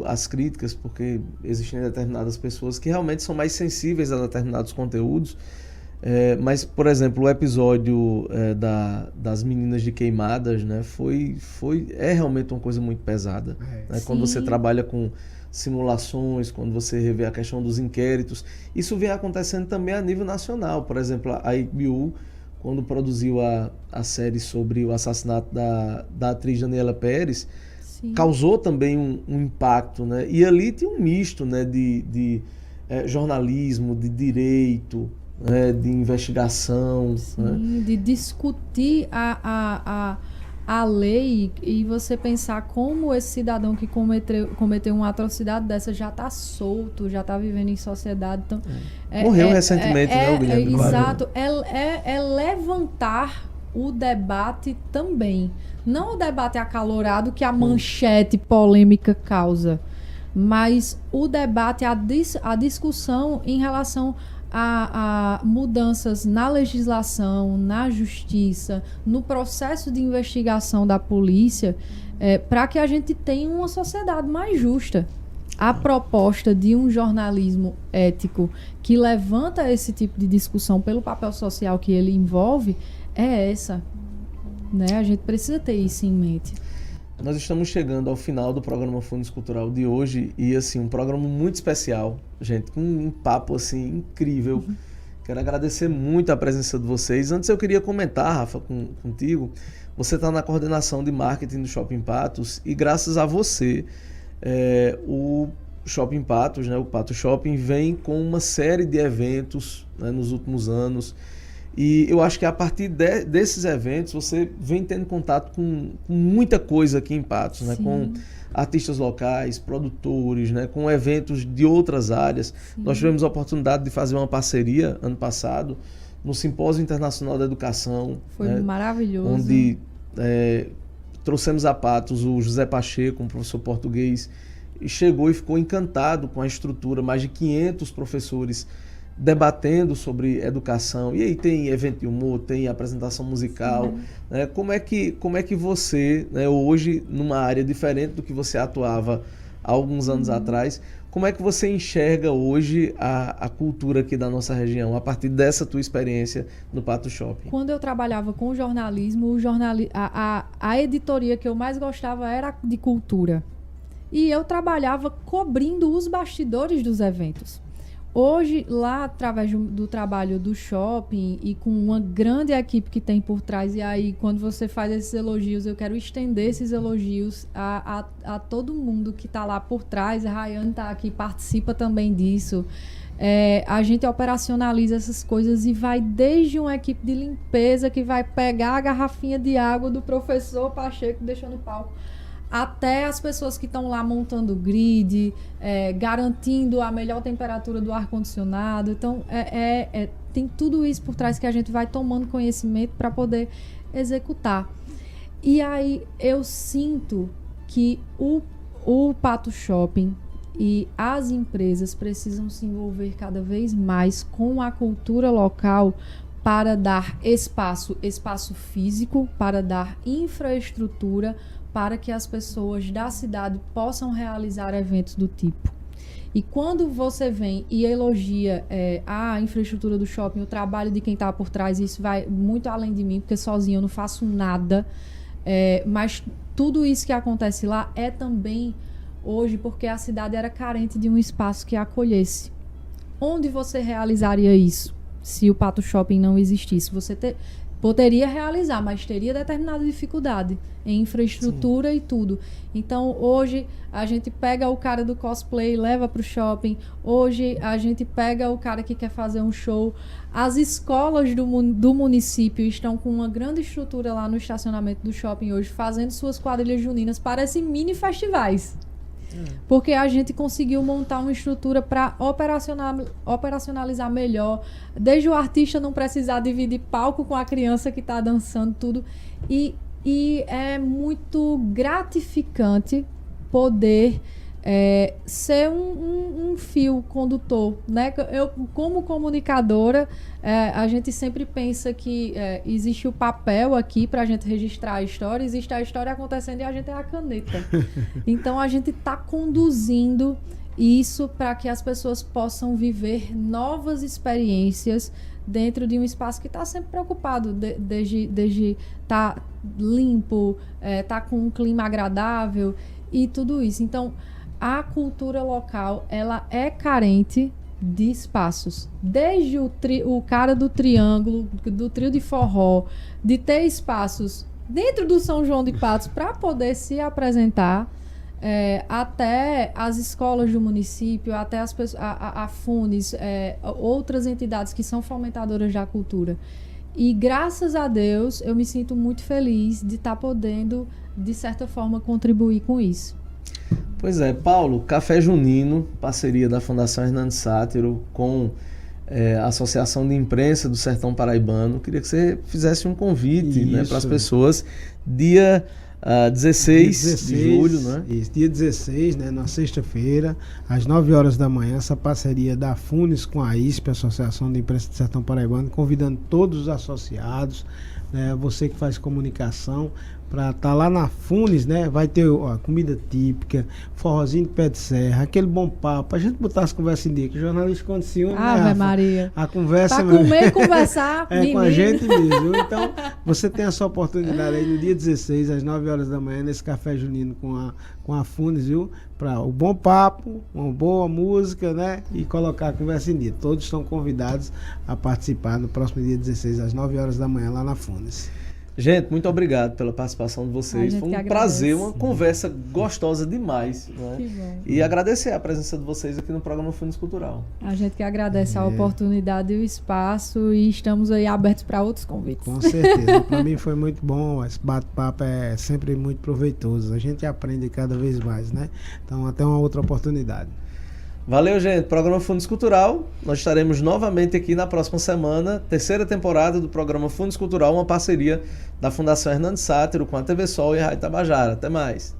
as críticas, porque existem determinadas pessoas que realmente são mais sensíveis a determinados conteúdos. Mas, por exemplo, o episódio das meninas de Queimadas, né, é realmente uma coisa muito pesada. Né? Quando você trabalha com simulações, quando você revê a questão dos inquéritos, isso vem acontecendo também a nível nacional. Por exemplo, a HBO, quando produziu a série sobre o assassinato da atriz Daniela Pérez, causou também um impacto, né? E ali tinha um misto, né, de jornalismo, de direito, né, de investigação. Sim, né? De discutir a lei e você pensar como esse cidadão que cometeu uma atrocidade dessa já está solto, já está vivendo em sociedade. Então, morreu recentemente, né, o Guilherme? Exato. É levantar o debate também. Não o debate acalorado que a manchete polêmica causa, mas o debate, a discussão em relação a mudanças na legislação, na justiça, no processo de investigação da polícia, para que a gente tenha uma sociedade mais justa. A proposta de um jornalismo ético que levanta esse tipo de discussão pelo papel social que ele envolve é essa. Né? A gente precisa ter isso em mente. Nós estamos chegando ao final do programa Fundos Cultural de hoje e, assim, um programa muito especial, gente, com um papo, assim, incrível. Quero agradecer muito a presença de vocês. Antes eu queria comentar, Rafa, contigo, você está na coordenação de marketing do Shopping Patos e graças a você, o Shopping Patos, né, o Pato Shopping, vem com uma série de eventos, né, nos últimos anos. E eu acho que a partir desses eventos você vem tendo contato com muita coisa aqui em Patos, né? Com artistas locais, produtores, né? Com eventos de outras áreas. Sim. Nós tivemos a oportunidade de fazer uma parceria ano passado no Simpósio Internacional da Educação. Foi, né? Maravilhoso. Onde trouxemos a Patos o José Pacheco, um professor português, e chegou e ficou encantado com a estrutura, mais de 500 professores debatendo sobre educação. E aí tem evento de humor, tem apresentação musical, né? Como é que você, né, hoje, numa área diferente do que você atuava há alguns anos atrás, como é que você enxerga hoje a cultura aqui da nossa região, a partir dessa tua experiência no Pato Shopping? Quando eu trabalhava com jornalismo, a editoria que eu mais gostava era de cultura. E eu trabalhava cobrindo os bastidores dos eventos. Hoje, lá, através do trabalho do shopping e com uma grande equipe que tem por trás, e aí, quando você faz esses elogios, eu quero estender esses elogios a todo mundo que está lá por trás. A Rayane está aqui, participa também disso. A gente operacionaliza essas coisas e vai desde uma equipe de limpeza que vai pegar a garrafinha de água do professor Pacheco e deixar no palco, até as pessoas que estão lá montando o grid, garantindo a melhor temperatura do ar-condicionado. Então, tem tudo isso por trás que a gente vai tomando conhecimento para poder executar. E aí eu sinto que o Pato Shopping e as empresas precisam se envolver cada vez mais com a cultura local para dar espaço físico, para dar infraestrutura, para que as pessoas da cidade possam realizar eventos do tipo. E quando você vem e elogia a infraestrutura do shopping, o trabalho de quem está por trás, isso vai muito além de mim, porque sozinho eu não faço nada, mas tudo isso que acontece lá é também hoje porque a cidade era carente de um espaço que a acolhesse. Onde você realizaria isso se o Pato Shopping não existisse? Você poderia realizar, mas teria determinada dificuldade em infraestrutura. Sim. E tudo. Então, hoje, a gente pega o cara do cosplay e leva para o shopping. Hoje, a gente pega o cara que quer fazer um show. As escolas do município estão com uma grande estrutura lá no estacionamento do shopping hoje, fazendo suas quadrilhas juninas. Parecem mini festivais. Porque a gente conseguiu montar uma estrutura para operacionalizar melhor, desde o artista não precisar dividir palco com a criança que está dançando, tudo. E é muito gratificante poder ser um fio condutor, né? Eu, como comunicadora, a gente sempre pensa que existe o papel aqui para a gente registrar a história, existe a história acontecendo e a gente é a caneta. Então, a gente está conduzindo isso para que as pessoas possam viver novas experiências dentro de um espaço que está sempre preocupado, desde estar limpo, estar com um clima agradável e tudo isso. Então, a cultura local, ela é carente de espaços. Desde o cara do triângulo, do trio de forró, de ter espaços dentro do São João de Patos para poder se apresentar, até as escolas do município, até a FUNES, outras entidades que são fomentadoras da cultura. E graças a Deus, eu me sinto muito feliz de estar podendo, de certa forma, contribuir com isso. Pois é, Paulo, Café Junino, parceria da Fundação Hernando Sátiro com a Associação de Imprensa do Sertão Paraibano. Queria que você fizesse um convite, né, para as pessoas. Dia 16 de julho, né? Isso, dia 16, né, na sexta-feira, às 9 horas da manhã, essa parceria da FUNES com a ISP, Associação de Imprensa do Sertão Paraibano, convidando todos os associados, né, você que faz comunicação, para estar lá na FUNES, né? Vai ter comida típica, forrozinho de pé de serra, aquele bom papo, a gente botar as conversas em dia, que o jornalista quando se une, Ave Maria. A conversa... Para comer e conversar, com a gente mesmo. Então, você tem essa oportunidade aí no dia 16, às 9 horas da manhã, nesse Café Junino com a FUNES, viu? Para o bom papo, uma boa música, né? E colocar a conversa em dia. Todos estão convidados a participar no próximo dia 16, às 9 horas da manhã, lá na FUNES. Gente, muito obrigado pela participação de vocês. Foi um prazer, uma conversa gostosa demais, né? Que bom. E agradecer a presença de vocês aqui no programa FUNES Cultural. A gente que agradece a oportunidade e o espaço, e estamos aí abertos para outros convites. Com certeza. Para mim foi muito bom. Esse bate-papo é sempre muito proveitoso. A gente aprende cada vez mais, né? Então, até uma outra oportunidade. Valeu, gente. Programa FUNES Cultural. Nós estaremos novamente aqui na próxima semana. Terceira temporada do programa FUNES Cultural, uma parceria da Fundação Hernando Sátiro com a TV Sol e a Rádio Tabajara. Até mais.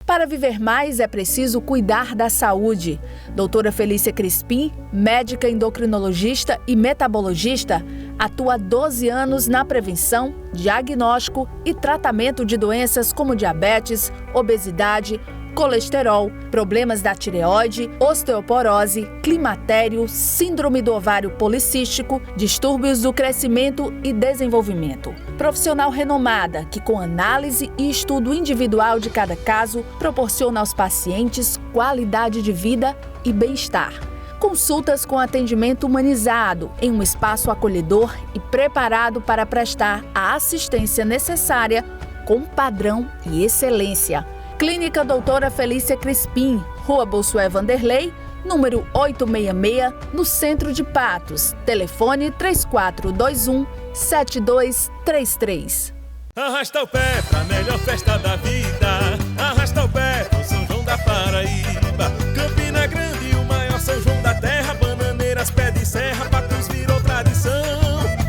Para viver mais é preciso cuidar da saúde. Doutora Felícia Crispim, médica endocrinologista e metabologista, atua há 12 anos na prevenção, diagnóstico e tratamento de doenças como diabetes, obesidade, colesterol, problemas da tireoide, osteoporose, climatério, síndrome do ovário policístico, distúrbios do crescimento e desenvolvimento. Profissional renomada que, com análise e estudo individual de cada caso, proporciona aos pacientes qualidade de vida e bem-estar. Consultas com atendimento humanizado em um espaço acolhedor e preparado para prestar a assistência necessária com padrão e excelência. Clínica Doutora Felícia Crispim, Rua Bossuet Vanderlei, número 866, no centro de Patos. Telefone 3421-7233. Arrasta o pé pra melhor festa da vida. Arrasta o pé pro São João da Paraíba. Campina Grande, o maior São João da terra. Bananeiras, pé de serra, Patos virou tradição.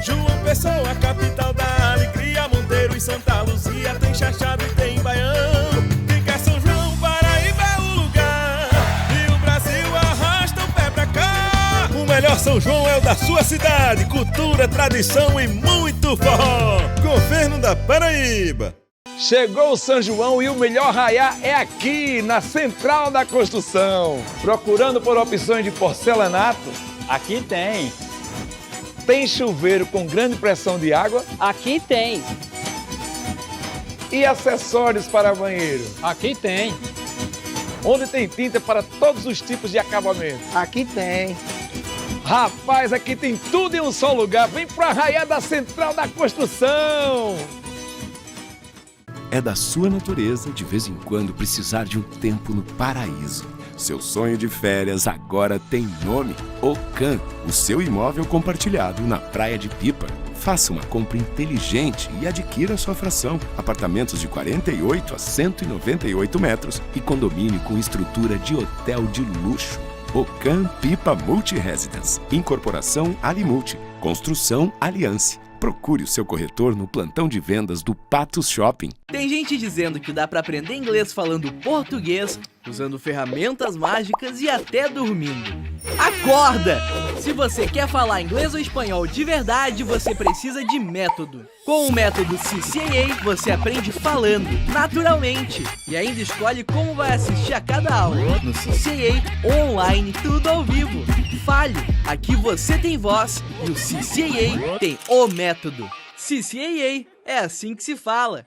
João Pessoa, capital da alegria. Monteiro e Santa Luzia, tem chachado e tem baião. Quem quer São João, Paraíba é o lugar. E o Brasil arrasta o pé pra cá. O melhor São João é o da sua cidade. Cultura, tradição e muito forró. Governo da Paraíba. Chegou o São João e o melhor arraiá é aqui, na Central da Construção. Procurando por opções de porcelanato? Aqui tem. Tem chuveiro com grande pressão de água? Aqui tem. E acessórios para banheiro? Aqui tem. Onde tem tinta para todos os tipos de acabamento? Aqui tem. Rapaz, aqui tem tudo em um só lugar. Vem pro arraiá da Central da Construção. É da sua natureza, de vez em quando, precisar de um tempo no paraíso. Seu sonho de férias agora tem nome: Ocan, o seu imóvel compartilhado na Praia de Pipa. Faça uma compra inteligente e adquira sua fração. Apartamentos de 48 a 198 metros e condomínio com estrutura de hotel de luxo. Ocan Pipa Multi-Residence. Incorporação Alimulti. Construção Aliança. Procure o seu corretor no plantão de vendas do Patos Shopping. Tem gente dizendo que dá pra aprender inglês falando português, usando ferramentas mágicas e até dormindo. Acorda! Se você quer falar inglês ou espanhol de verdade, você precisa de método. Com o método CCAA, você aprende falando, naturalmente, e ainda escolhe como vai assistir a cada aula. No CCAA, online, tudo ao vivo. Fale! Aqui você tem voz e o CCAA tem o método. CCAA, é assim que se fala.